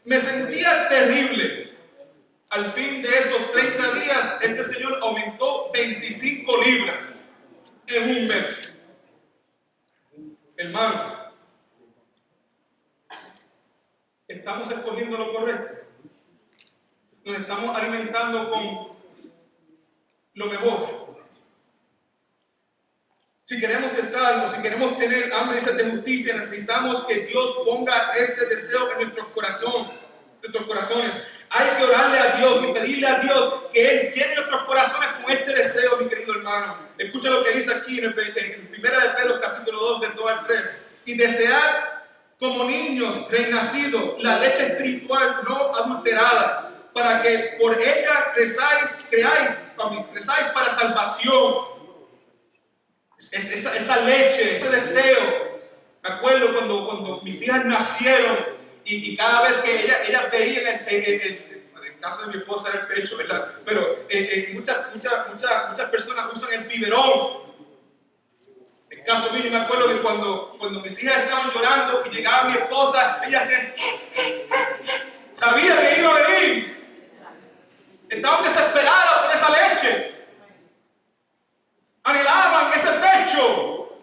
Me sentía terrible. Al fin de esos 30 días, este señor aumentó 25 libras en un mes. Hermano, ¿estamos escogiendo lo correcto? ¿Nos estamos alimentando con lo mejor? Si queremos estar o si queremos tener hambre y sed de justicia, necesitamos que Dios ponga este deseo en nuestros corazones. Hay que orarle a Dios y pedirle a Dios que Él llene nuestros corazones con este deseo, mi querido hermano. Escucha lo que dice aquí en 1 Pedro capítulo 2, del 2 al 3. Y desead como niños renacidos la leche espiritual no adulterada, para que por ella creáis para salvación. Esa leche, ese deseo. Me acuerdo cuando mis hijas nacieron y cada vez que ellas veían en el caso de mi esposa era el pecho, ¿verdad? Pero muchas personas usan el biberón. En el caso mío, yo me acuerdo que cuando mis hijas estaban llorando y llegaba mi esposa, ella hacía, sabía que iba a venir. Estaban desesperadas por esa leche. Anhelaban ese pecho.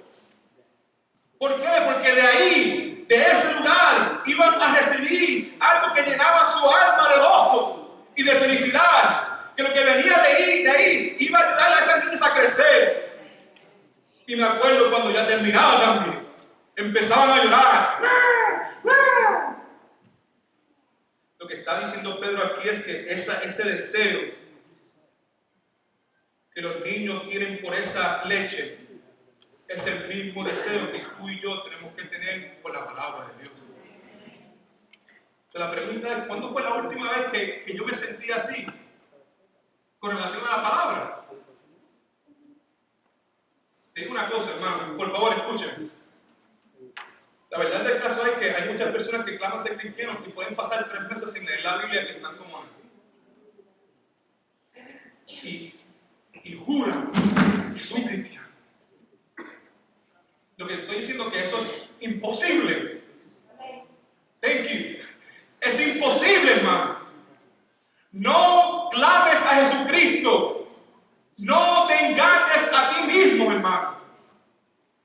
¿Por qué? Porque de ahí, de ese lugar, iban a recibir algo que llenaba su alma de gozo y de felicidad. Que lo que venía de ahí iba a ayudar a esas niñas a crecer. Y me acuerdo cuando ya terminaba también, empezaban a llorar. está diciendo Pedro aquí es que ese deseo que los niños tienen por esa leche es el mismo deseo que tú y yo tenemos que tener por la palabra de Dios. Entonces, la pregunta es, ¿cuándo fue la última vez que yo me sentí así con relación a la palabra? Te digo una cosa, hermano, por favor, escuchen. La verdad del caso es que hay muchas personas que claman ser cristianos y pueden pasar 3 meses sin leer la Biblia que están como y juran que son cristianos. Lo que estoy diciendo es que eso es imposible. Thank you. Es imposible, hermano. No clames a Jesucristo. No te engañes a ti mismo, hermano.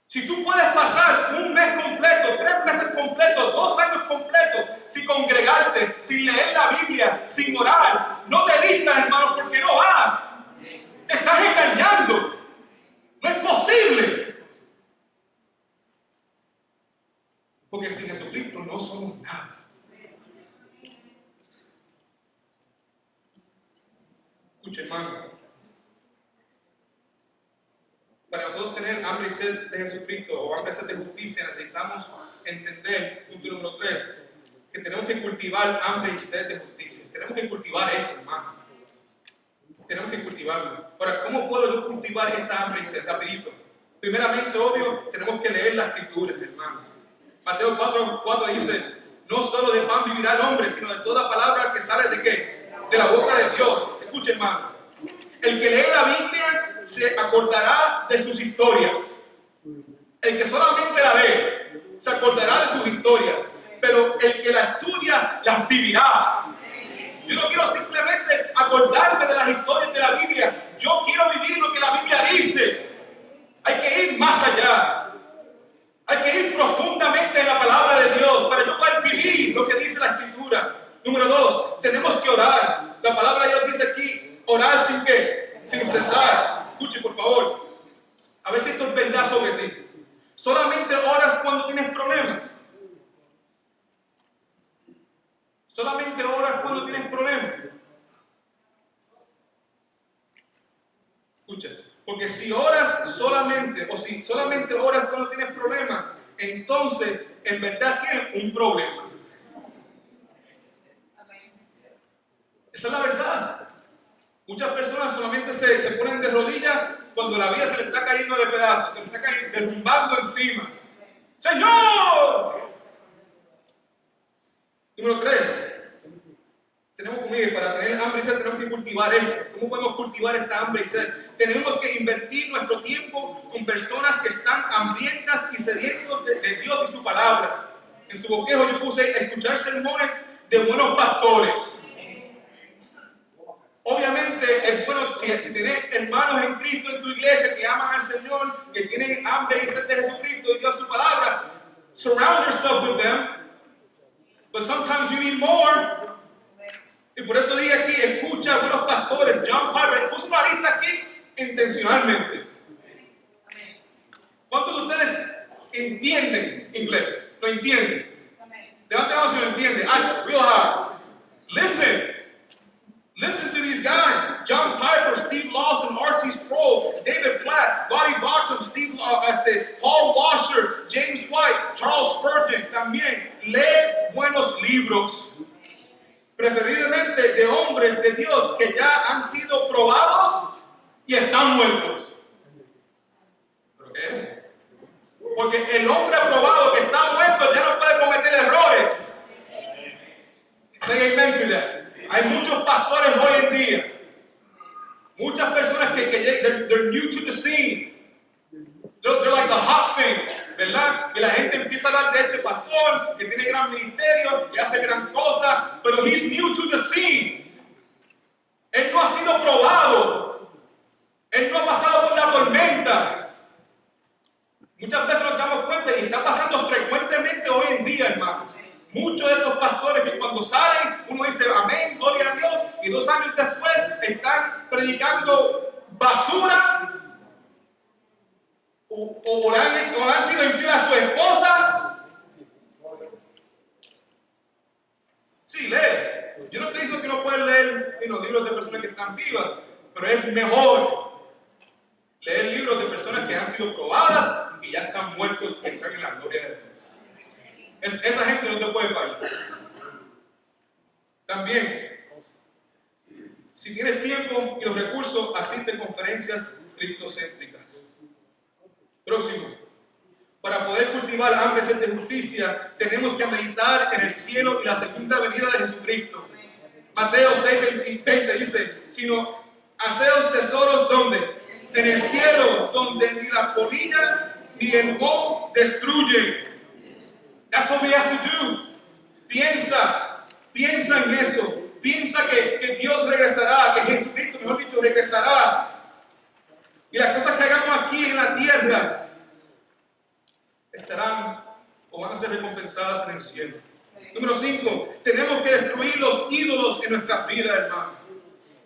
Si tú puedes pasar 1 mes completo, 3 meses completos, 2 años completos, sin congregarte, sin leer la Biblia, sin orar, no te vistas, hermano, porque no va. Te estás engañando. No es posible. Porque sin Jesucristo no somos nada. Escucha, hermano. Para nosotros tener hambre y sed de Jesucristo o hambre y sed de justicia, necesitamos entender, punto número 3, que tenemos que cultivar hambre y sed de justicia. Tenemos que cultivar esto, hermano. Tenemos que cultivarlo. Ahora, ¿cómo puedo yo cultivar esta hambre y sed? Rapidito. Primeramente, obvio, tenemos que leer las Escrituras, hermano. Mateo 4 dice, no solo de pan vivirá el hombre, sino de toda palabra que sale de ¿qué? De la boca de Dios. Escuche, hermano. El que lee la Biblia se acordará de sus historias. El que solamente la ve se acordará de sus historias. Pero el que la estudia las vivirá. Yo no quiero simplemente acordarme de las historias de la Biblia. Yo quiero vivir lo que la Biblia dice. Hay que ir más allá. Hay que ir profundamente en la palabra de Dios para yo poder vivir lo que dice la Escritura. Número 2, tenemos que orar. La palabra de Dios dice aquí, orar sin qué, sin cesar. Escuche, por favor. A ver si esto es verdad sobre ti. Solamente oras cuando tienes problemas. Solamente oras cuando tienes problemas. Escucha. Porque si oras solamente, o si solamente oras cuando tienes problemas, entonces en verdad tienes un problema. Esa es la verdad. Muchas personas solamente se ponen de rodillas cuando la vida se le está cayendo de pedazos, se le está derrumbando encima. ¡Señor! Número 3. Tenemos conmigo, para tener hambre y sed tenemos que cultivar esto. ¿Cómo podemos cultivar esta hambre y sed? Tenemos que invertir nuestro tiempo con personas que están hambrientas y sedientos de Dios y su palabra. En su bosquejo yo puse escuchar sermones de buenos pastores. Obviamente es bueno si tienes hermanos en Cristo en tu iglesia que aman al Señor, que tienen hambre y sed de Jesucristo y Dios su palabra. Surround yourself with them. But sometimes you need more. Y por eso dije aquí, escucha a buenos pastores. John Piper puso una lista aquí intencionalmente. ¿Cuántos de ustedes entienden inglés? ¿Lo entienden? Levanten la mano si lo entienden. Real hard. Listen to these guys. John Piper, Steve Lawson, R.C. Sproul, David Platt, Buddy Baucham, Paul Washer, James White, Charles Spurgeon. También lee buenos libros. Preferiblemente de hombres de Dios que ya han sido probados y están muertos. ¿Pero qué es? Porque el hombre aprobado que está muerto ya no puede cometer errores. Say amen to that. Hay muchos pastores hoy en día, muchas personas que they're new to the scene. They're like the hot thing, ¿verdad? Y la gente empieza a hablar de este pastor que tiene gran ministerio, que hace gran cosa, pero he's new to the scene. Él no ha sido probado. Él no ha pasado por la tormenta. Muchas veces nos damos cuenta y está pasando frecuentemente hoy en día, hermano. Muchos de estos pastores que cuando salen, uno dice amén, gloria a Dios, y 2 años después están predicando basura. O han sido infiel a sus esposas. Sí, lee. Yo libros de personas que están vivas, pero es mejor leer libros de personas que han sido probadas y que ya están muertos y están en la gloria de Dios. Esa gente no te puede fallar. También, si tienes tiempo y los recursos, asiste a conferencias cristocéntricas. Próximo. Para poder cultivar hambre y sed de justicia, tenemos que meditar en el cielo y la segunda venida de Jesucristo. Mateo 6:20 dice, sino haceos tesoros ¿dónde? En el cielo, donde ni la polilla ni el moho destruyen. That's what we have to do. Piensa en eso. Piensa que Dios regresará, que Jesucristo, mejor dicho, regresará. Y las cosas que hagamos aquí en la tierra estarán o van a ser recompensadas en el cielo. Número 5, tenemos que destruir los ídolos en nuestras vidas, hermano.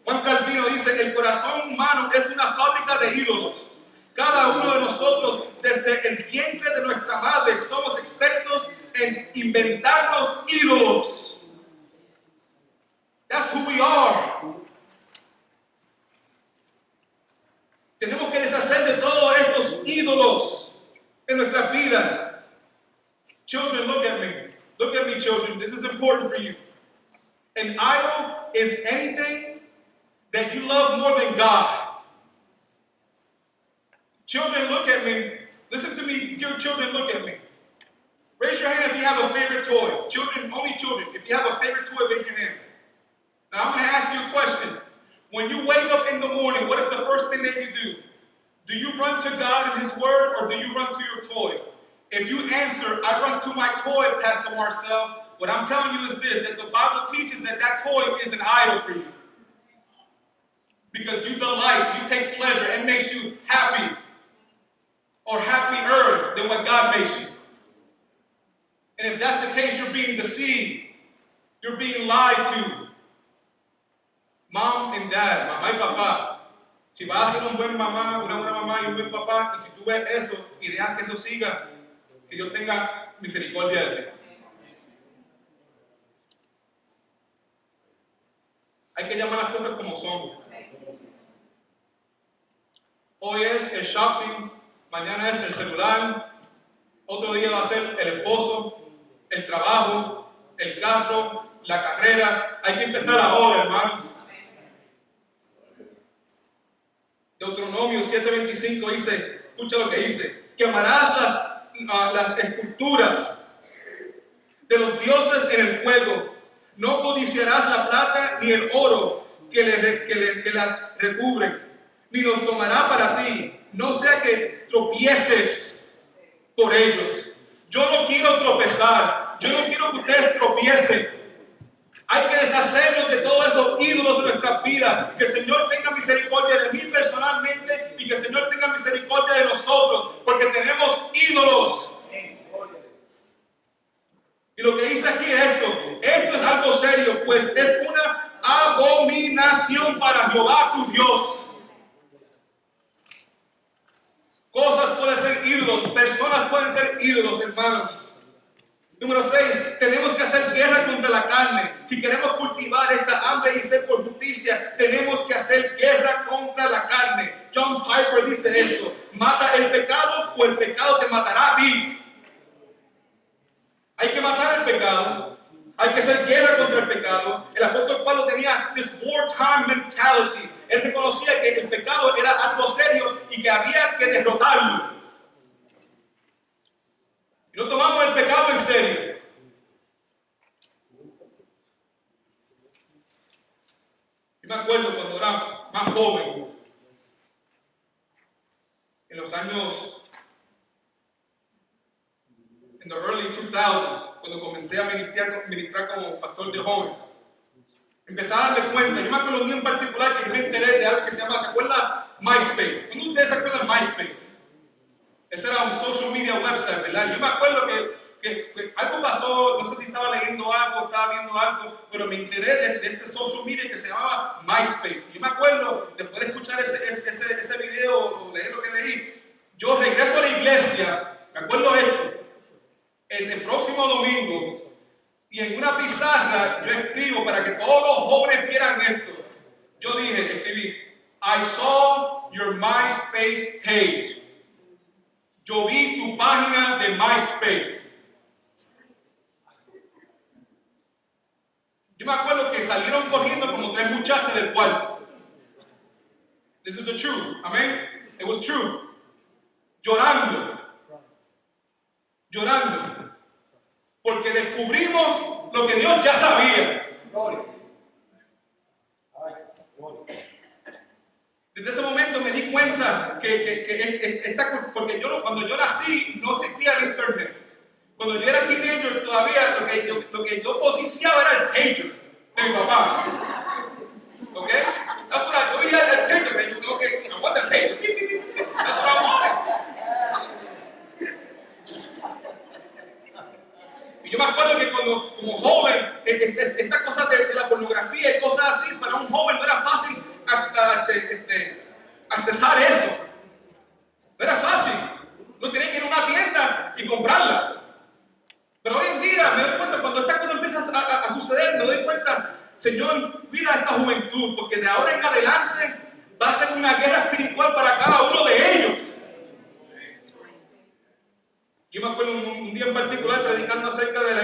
Juan Calvino dice, el corazón humano es una fábrica de ídolos. Cada uno de nosotros, desde el vientre de nuestra madre, somos expertos en inventarnos ídolos. That's who we are. Tenemos que deshacer de todos estos ídolos en nuestras vidas. Children, look at me. Look at me, children. This is important for you. An idol is anything that you love more than God. Children, look at me. Listen to me. Your children, look at me. Raise your hand if you have a favorite toy. Children, only children. If you have a favorite toy, raise your hand. Now I'm going to ask you a question. When you wake up in the morning, what is the first thing that you do? Do you run to God and His Word, or do you run to your toy? If you answer, I run to my toy, Pastor Marcel, what I'm telling you is this, that the Bible teaches that that toy is an idol for you. Because you delight, you take pleasure, it makes you happy, or happier than what God makes you. And if that's the case, you're being deceived. You're being lied to. Mom and dad, mamá y papá. Si vas a ser un buen mamá, una buena mamá y un buen papá, y si tú ves eso y dejas que eso siga, que Dios tenga misericordia de ti. Hay que llamar las cosas como son. Hoy es el shopping, mañana es el celular, otro día va a ser el esposo, el trabajo, el carro, la carrera. Hay que empezar ahora, hermano. Deuteronomio 7:25 dice, escucha lo que dice, que amarás las esculturas de los dioses en el fuego, no codiciarás la plata ni el oro que las recubren, ni los tomará para ti, no sea que tropieces por ellos. Yo no quiero tropezar, yo no quiero que ustedes tropiecen. Hay que deshacernos de todos esos ídolos de nuestras vidas. Que el Señor tenga misericordia de mí personalmente y que el Señor tenga misericordia de nosotros, porque tenemos ídolos. Y lo que dice aquí es esto es algo serio, pues es una abominación para Jehová tu Dios. Cosas pueden ser ídolos, personas pueden ser ídolos, hermanos. Número 6, tenemos que hacer guerra contra la carne. Si queremos cultivar esta hambre y sed por justicia, tenemos que hacer guerra contra la carne. John Piper dice esto: mata el pecado o el pecado te matará a ti. Hay que matar el pecado. Hay que hacer guerra contra el pecado. El apóstol Pablo tenía this wartime mentality. Él reconocía que el pecado era algo serio y que había que derrotarlo. No tomamos el pecado en serio. Yo me acuerdo cuando era más joven, en los años, en los early 2000s, cuando comencé a ministrar como pastor de joven, empecé a darme cuenta. Yo me acuerdo de un día en particular que me enteré de algo que se llama, ¿te acuerdas? MySpace. ¿Cuándo ustedes se acuerdan de MySpace? Ese era un social media website, ¿verdad? Yo me acuerdo que algo pasó, no sé si estaba leyendo algo, estaba viendo algo, pero me enteré de este social media que se llamaba MySpace. Yo me acuerdo, después de escuchar ese video o leer lo que leí, yo regreso a la iglesia, me acuerdo esto, ese próximo domingo, y en una pizarra yo escribo para que todos los jóvenes vieran esto. Yo escribí, I saw your MySpace page. Yo vi tu página de MySpace. Yo me acuerdo que salieron corriendo como 3 muchachos del cuarto. This is the truth. Amen. It was true. Llorando. Porque descubrimos lo que Dios ya sabía. Desde ese momento me di cuenta porque cuando yo nací no existía el internet. Cuando yo era teenager todavía lo que yo codiciaba era el pager de mi papá. ¿Ok? Yo veía el pager, yo tengo que, I want the pager. That's what I wanted. Y yo me acuerdo que como joven, estas cosas de la pornografía y cosas así, para un joven no era fácil accesar eso. No era fácil. No tenía que ir a una tienda y comprarla. Pero hoy en día me doy cuenta, cuando estas cosas empiezan a suceder, me doy cuenta, Señor, cuida a esta juventud, porque de ahora en adelante va a ser una guerra espiritual para cada uno de ellos. Yo me acuerdo un día en particular predicando acerca de la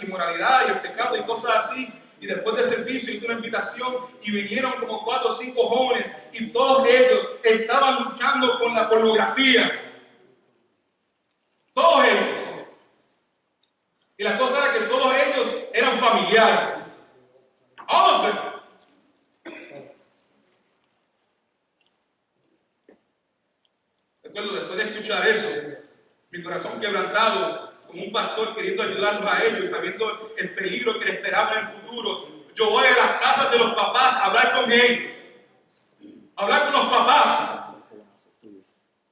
inmoralidad y el pecado y cosas así, y después del servicio hice una invitación y vinieron como 4 o 5 jóvenes y todos ellos estaban luchando con la pornografía. Todos ellos. Y la cosa era que todos ellos eran familiares. All of them. Recuerdo después de escuchar eso, mi corazón quebrantado, como un pastor queriendo ayudarlos a ellos y sabiendo el peligro que les esperaba en el futuro, yo voy a las casas de los papás a hablar con ellos, a hablar con los papás.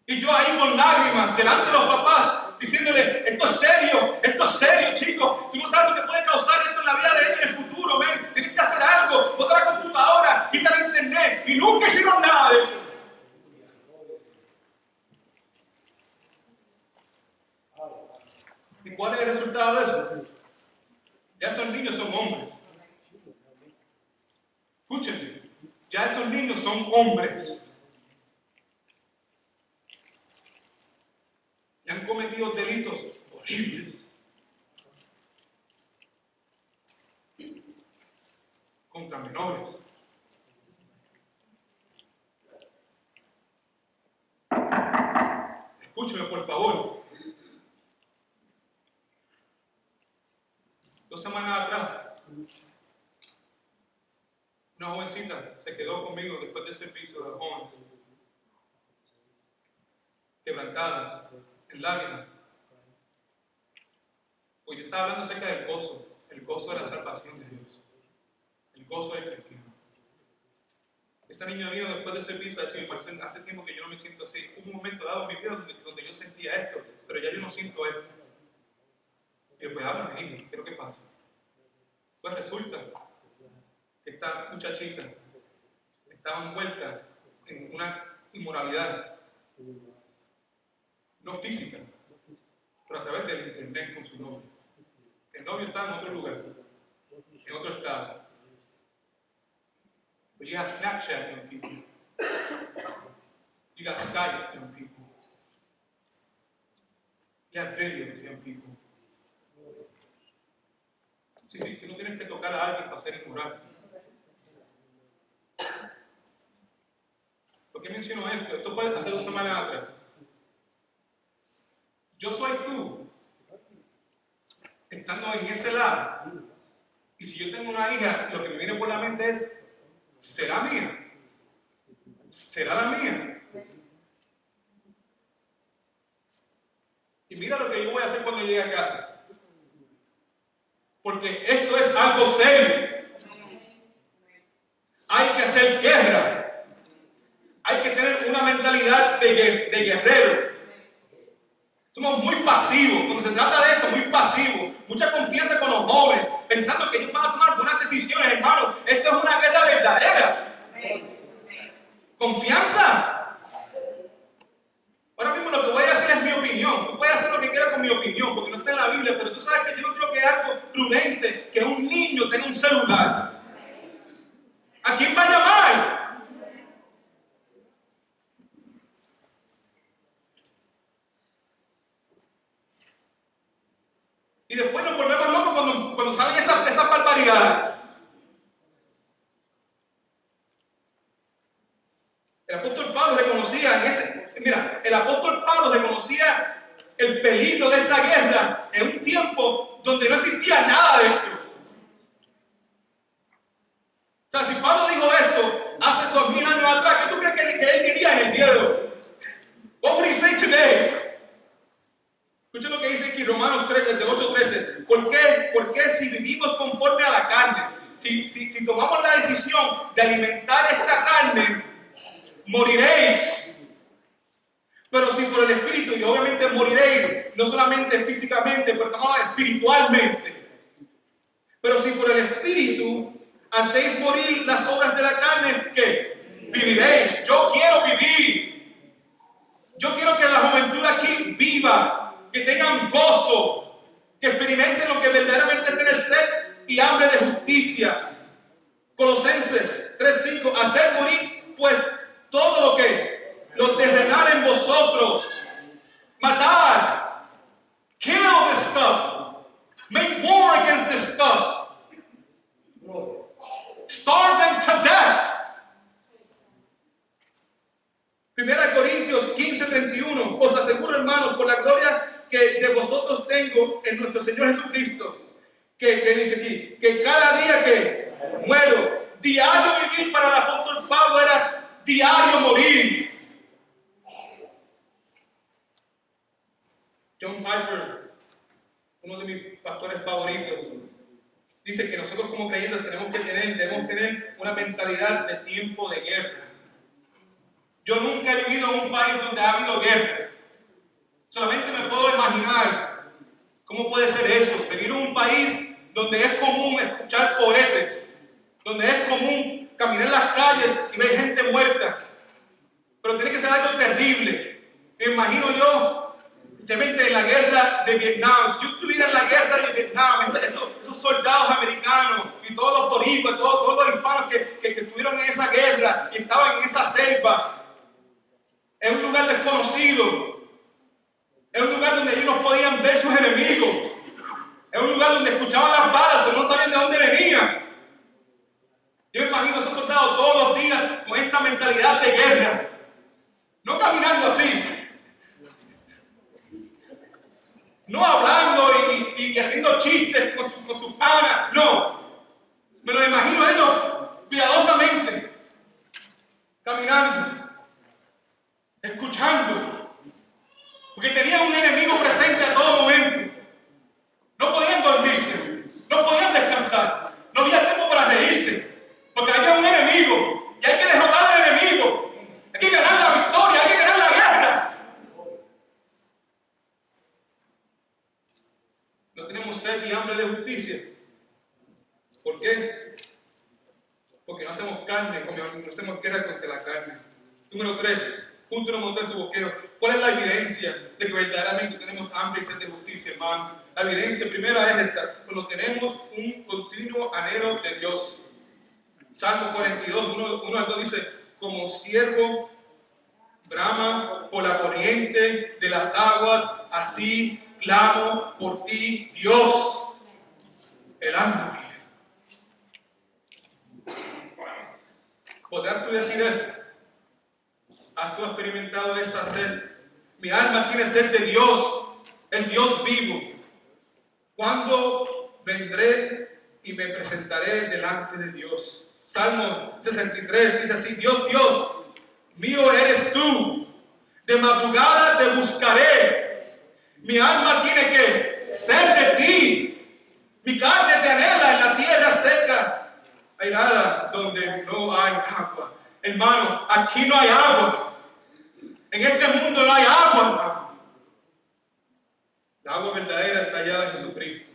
Y yo ahí con lágrimas delante de los papás, diciéndole, esto es serio, chicos. Tú no sabes lo que puede causar esto en la vida de ellos en el futuro, men. Tienes que hacer algo, bota la computadora, quita el internet. Y nunca hicieron nada de eso. ¿Y cuál es el resultado de eso? Ya esos niños son hombres. Escúchenme, ya esos niños son hombres. Y han cometido delitos horribles. Contra menores. Escúcheme, por favor. 2 semanas atrás, una jovencita se quedó conmigo después del servicio de los jóvenes. Quebrantada, en lágrimas. Pues yo estaba hablando acerca del gozo, el gozo de la salvación de Dios, el gozo del cristiano. Esta niña vino después del servicio a decirme, Marcel, hace tiempo que yo no me siento así. Hubo un momento dado en mi vida donde yo sentía esto, pero ya yo no siento esto. Y yo, pues háblame, hija, ¿qué es lo que pasa? Pues resulta que esta muchachita estaba envuelta en una inmoralidad, no física, pero a través del internet con su novio. El novio está en otro lugar, en otro estado. But you have Snapchat, young people. You got Skype, young people. You have videos, young people. Sí, tú no tienes que tocar a alguien para ser inmoral. ¿Por qué menciono esto? Esto fue hace 2 semanas atrás. Yo soy tú, estando en ese lado. Y si yo tengo una hija, lo que me viene por la mente es, ¿será mía? ¿Será la mía? Y mira lo que yo voy a hacer cuando llegue a casa. Porque esto es algo serio. Hay que hacer guerra. Hay que tener una mentalidad de guerrero. Somos muy pasivos. Cuando se trata de esto, muy pasivos. Mucha confianza con los jóvenes, pensando que ellos van a tomar buenas decisiones, hermano. Esto es una guerra verdadera. Confianza. Ahora mismo lo que voy a hacer es mi opinión. Tú puedes hacer lo que quieras con mi opinión, porque no está en la Biblia, pero tú sabes que yo no creo que es algo prudente que un niño tenga un celular. ¿A quién va a llamar? Y después nos volvemos locos cuando salen esas barbaridades. El apóstol Pablo reconocía el apóstol Pablo reconocía el peligro de esta guerra en un tiempo donde no existía nada de esto. O sea, si Pablo dijo esto hace 2000 años atrás, ¿qué tú crees que él diría en el día de hoy? What would he say today? Escuchen lo que dice aquí Romanos 3, de 8:13. ¿Por qué si vivimos conforme a la carne, si tomamos la decisión de alimentar esta carne, moriréis? Pero si por el Espíritu, y obviamente moriréis, no solamente físicamente, pero también espiritualmente. Pero si por el Espíritu hacéis morir las obras de la carne, ¿qué? Viviréis. Yo quiero vivir. Yo quiero que la juventud aquí viva, que tengan gozo, que experimenten lo que verdaderamente es tener sed y hambre de justicia. Colosenses 3:5, hacer morir pues todo lo terrenal en vosotros. Matar. Kill this stuff. Make war against this stuff. Starve them to death. 1 Corintios 15:31. Os aseguro, hermanos, por la gloria que de vosotros tengo en nuestro Señor Jesucristo, que dice aquí, que cada día que muero, diario vivir para el apóstol Pablo era diario morir. John Piper, uno de mis pastores favoritos, dice que nosotros como creyentes debemos tener una mentalidad de tiempo de guerra. Yo nunca he vivido en un país donde ha habido guerra. Solamente me puedo imaginar cómo puede ser eso. Vivir en un país donde es común escuchar cohetes, donde es común caminar en las calles y ver gente muerta. Pero tiene que ser algo terrible. Me imagino yo, especialmente en la guerra de Vietnam. Si yo estuviera en la guerra de Vietnam, esos soldados americanos y todos los boricuas, todos los hispanos que estuvieron en esa guerra y estaban en esa selva, en un lugar desconocido, en un lugar donde ellos no podían ver sus enemigos, en un lugar donde escuchaban las balas pero no sabían de dónde venían. Yo me imagino a esos soldados todos los días con esta mentalidad de guerra, no caminando así, no hablando y haciendo chistes con sus panas, no. Me lo imagino a ellos cuidadosamente, caminando, escuchando, porque tenían un enemigo presente a todo momento. No podían dormirse, no podían descansar, no había tiempo para reírse, porque había un enemigo y hay que derrotar al enemigo, hay que ganar la victoria, hay que ganar la guerra. No tenemos sed y hambre de justicia. ¿Por qué? Porque no hacemos carne, no hacemos guerra contra la carne. Número 3, punto número 3 de su boqueo. ¿Cuál es la evidencia de que verdaderamente tenemos hambre y sed de justicia, hermano? La evidencia primera es esta: cuando tenemos un continuo anhelo de Dios. Salmo 42, 1 al 2 dice: como siervo brama por la corriente de las aguas, así clamo por ti, Dios, el alma mía. ¿Podrás tú decir eso? ¿Has tú experimentado esa sed? Mi alma tiene sed de Dios, el Dios vivo. ¿Cuándo vendré y me presentaré delante de Dios? Salmo 63 dice así: Dios, Dios, mío eres tú. De madrugada te buscaré. Mi alma tiene que sed de ti. Mi carne te anhela en la tierra seca. Hay nada donde no hay agua. Hermano, aquí no hay agua. En este mundo no hay agua, hermano. La agua verdadera está hallada en Jesucristo.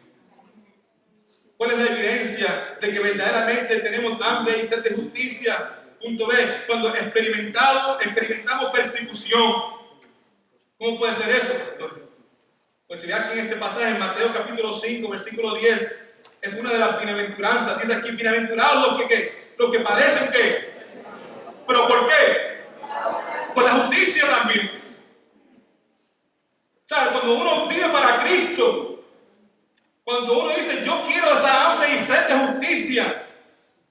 ¿Cuál es la evidencia de que verdaderamente tenemos hambre y sed de justicia? Punto B, cuando experimentamos persecución. ¿Cómo puede ser eso, pastor? Pues si ve aquí en este pasaje, en Mateo capítulo 5, versículo 10, es una de las bienaventuranzas. Dice aquí: bienaventurados los que padecen, ¿qué? ¿Pero por qué? Por la justicia también. ¿Sabes? Cuando uno vive para Cristo, Cuando uno dice, yo quiero esa hambre y sed de justicia,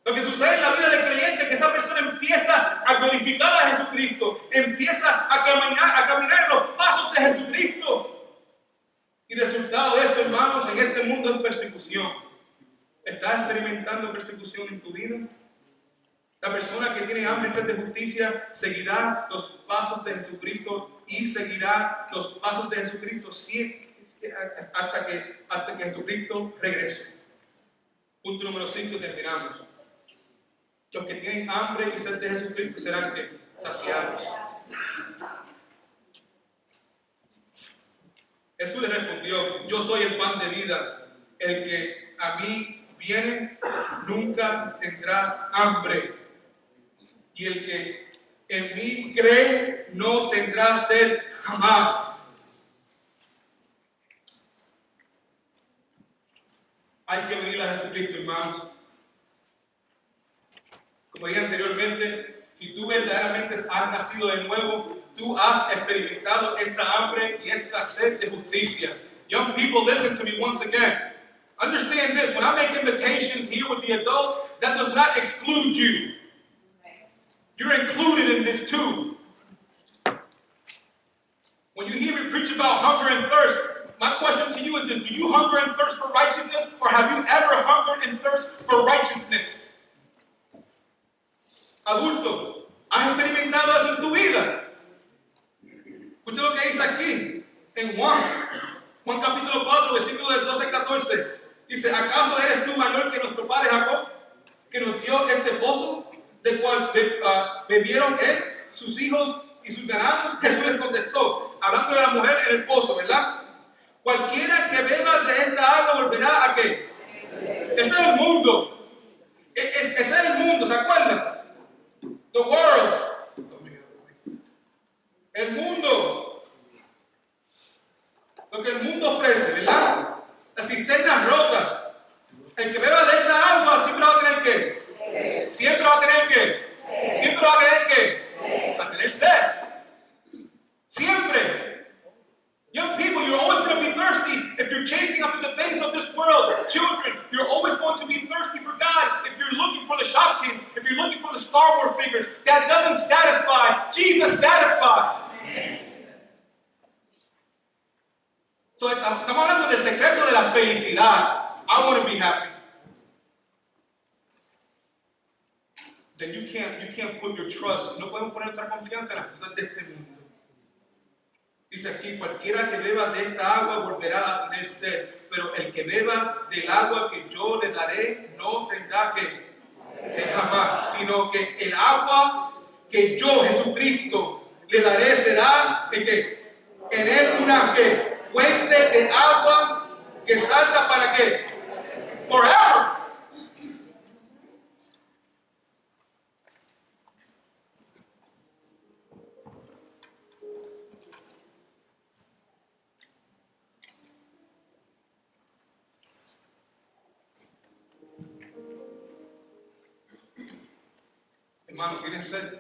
lo que sucede en la vida del creyente es que esa persona empieza a glorificar a Jesucristo, empieza a caminar en los pasos de Jesucristo. Y resultado de esto, hermanos, en este mundo es persecución. ¿Estás experimentando persecución en tu vida? La persona que tiene hambre y sed de justicia seguirá los pasos de Jesucristo y seguirá los pasos de Jesucristo hasta que Jesucristo regrese. Punto número 5, terminamos. Los que tienen hambre y sed de Jesucristo serán saciados. Jesús le respondió, yo soy el pan de vida, el que a mí viene nunca tendrá hambre, y el que en mí cree no tendrá sed jamás. Hay que venir a Jesucristo, hermanos. Como dije anteriormente, si tú verdaderamente has nacido de nuevo, tú has experimentado esta hambre y esta sed de justicia. Young people, listen to me once again. Understand this, when I make invitations here with the adults, that does not exclude you. You're included in this too. When you hear me preach about hunger and thirst, my question to you is this, do you hunger and thirst for righteousness, or have you ever hungered and thirst for righteousness? Adulto, ¿has experimentado eso en tu vida? Escucha lo que dice aquí, en Juan capítulo 4, versículos del 12 al 14. Dice, ¿acaso eres tú mayor que nuestro padre Jacob, que nos dio este pozo, del cual bebieron él, sus hijos y sus ganados? Jesús les contestó, hablando de la mujer en el pozo, ¿verdad? Cualquiera que beba de esta agua volverá ¿a qué? Ese es el mundo. Ese es el mundo, ¿se acuerdan? The world. El mundo. Lo que el mundo ofrece, ¿verdad? La cisterna rota. El que beba de esta agua siempre va a tener ¿qué? Siempre va a tener ¿qué? Siempre va a tener ¿qué? Va a tener sed. Siempre. Young people, you're always going to be thirsty if you're chasing after the things of this world. Children, you're always going to be thirsty for God if you're looking for the Shopkins, if you're looking for the Star Wars figures. That doesn't satisfy. Jesus satisfies. So, estamos hablando del secreto de la felicidad. I want to be happy. Then you can't put your trust. No podemos poner nuestra confianza en las cosas de este mundo. Dice aquí, cualquiera que beba de esta agua volverá a tener sed, pero el que beba del agua que yo le daré no tendrá que sed jamás, sino que el agua que yo, Jesucristo, le daré será de que en él una fuente de agua que salta para qué? Forever. Hermano, ¿tienes sed?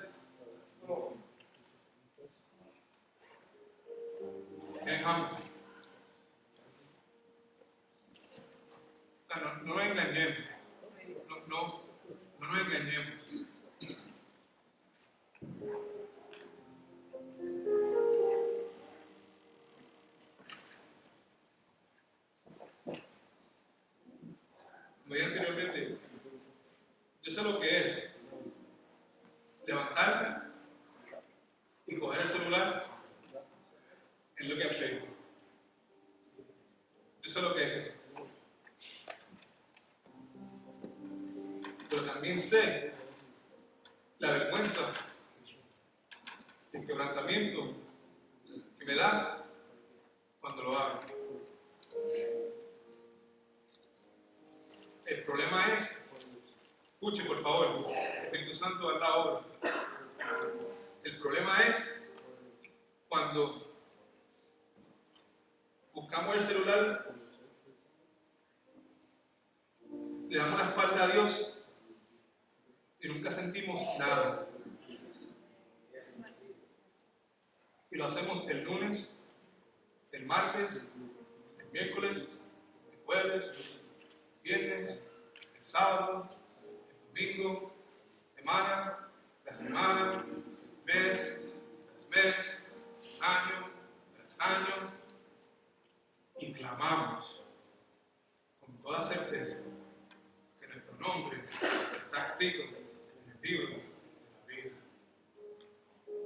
¿Tienes hambre? No nos engañemos. No nos engañemos. Como dije anteriormente, yo sé lo que es levantarme y coger el celular en lo que afecta. Yo sé lo que es eso. Pero también sé la vergüenza, el quebrantamiento que me da cuando lo hago. El problema es, escuche por favor, Espíritu Santo haz la obra. El problema es cuando buscamos el celular, le damos la espalda a Dios y nunca sentimos nada. Y lo hacemos el lunes, el martes, el miércoles, el jueves, sábado, el domingo, semana tras semana, mes tras mes, año tras año, y clamamos con toda certeza que nuestro nombre está escrito en el libro de la vida.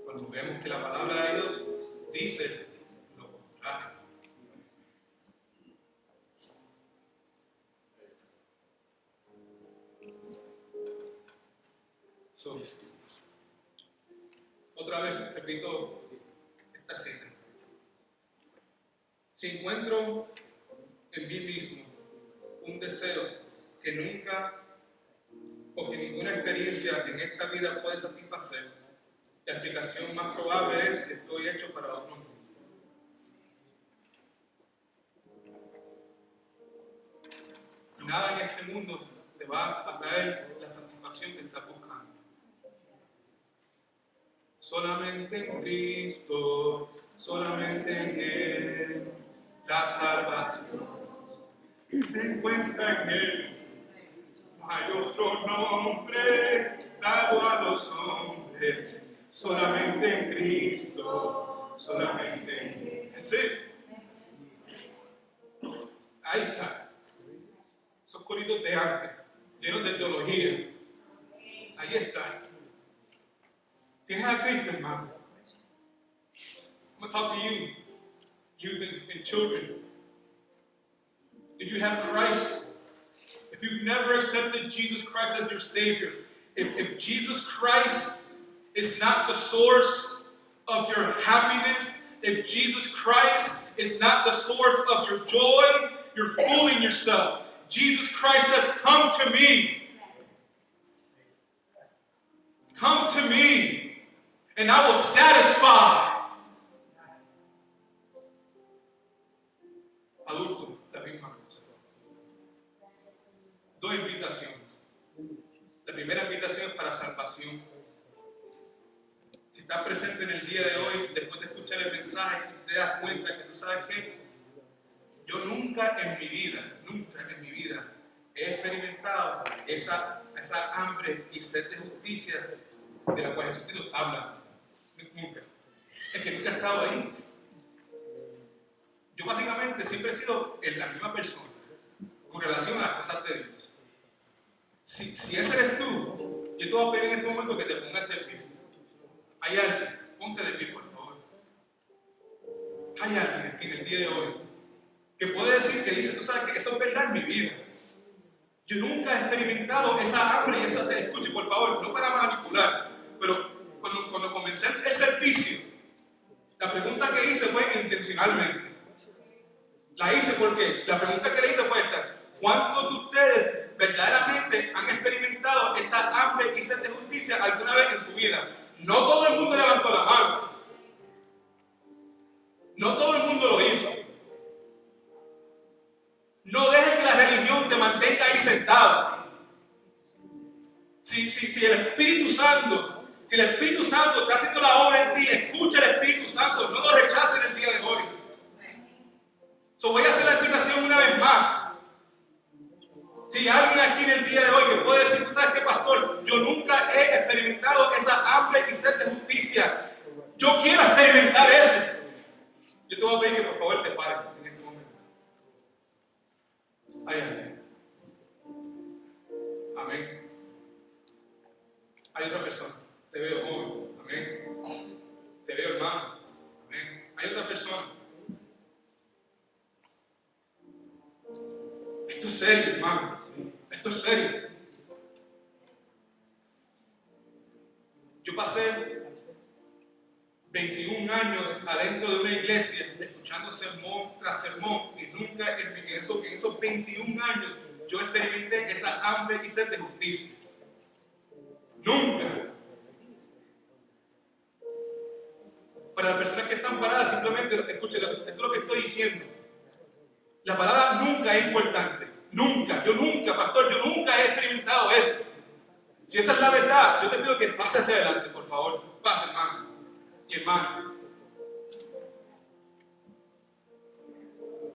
Cuando vemos que la palabra de Dios dice lo contrario. Otra vez repito esta cita. Si encuentro en mí mismo un deseo que nunca o que ninguna experiencia en esta vida puede satisfacer, la explicación más probable es que estoy hecho para otro mundo. Nada en este mundo te va a traer la satisfacción que estás buscando. Solamente en Cristo, solamente en Él, la salvación se encuentra en Él. No hay otro nombre dado a los hombres, solamente en Cristo, solamente en Él. ¿Sí? Ahí está. Esos coritos de antes, llenos de teología. Ahí está. ¿Tienes a Cristo, hermano? I'm going to talk to you, youth and children. If you have Christ, if you've never accepted Jesus Christ as your Savior, if Jesus Christ is not the source of your happiness, if Jesus Christ is not the source of your joy, you're fooling yourself. Jesus Christ says, come to me. Come to me. And I will satisfy. Adultos, la misma cosa. Dos invitaciones. La primera invitación es para salvación. Si estás presente en el día de hoy, después de escuchar el mensaje, te das cuenta que tú sabes que yo nunca en mi vida he experimentado esa hambre y sed de justicia de la cual Jesucristo habla. Nunca. Es que nunca he estado ahí. Yo básicamente siempre he sido la misma persona con relación a las cosas de Dios. Si ese eres tú, yo te voy a pedir en este momento que te pongas de pie. Hay alguien, ponte de pie por favor. Hay alguien en el día de hoy que puede decir, que dice, tú sabes que eso es verdad en mi vida. Yo nunca he experimentado esa hambre y esa sed. Escuche por favor, no para manipular, pero cuando comencé el servicio, la pregunta que hice fue intencionalmente. La hice porque la pregunta que le hice fue esta: ¿cuántos de ustedes verdaderamente han experimentado esta hambre y sed de justicia alguna vez en su vida? No todo el mundo levantó la mano. No todo el mundo lo hizo. No dejes que la religión te mantenga ahí sentado. Si el Espíritu Santo está haciendo la obra en ti, escucha al Espíritu Santo, no lo rechaces en el día de hoy. Voy a hacer la invitación una vez más. Si hay alguien aquí en el día de hoy que puede decir, ¿tú sabes qué, pastor? Yo nunca he experimentado esa hambre y sed de justicia. Yo quiero experimentar eso. Yo te voy a pedir que por favor te pares en este momento. Hay alguien. Amén. Hay otra persona. Te veo joven. Amén. Te veo hermano. Amén. Hay otra persona. Esto es serio, hermano. Esto es serio. Yo pasé 21 años adentro de una iglesia escuchando sermón tras sermón y nunca en esos 21 años yo experimenté esa hambre y sed de justicia. Nunca. Para las personas que están paradas, simplemente escuchen, esto es lo que estoy diciendo. La palabra nunca es importante. Nunca. Yo nunca, pastor, yo nunca he experimentado eso. Si esa es la verdad, yo te pido que pase hacia adelante, por favor. Pase, hermano y hermana.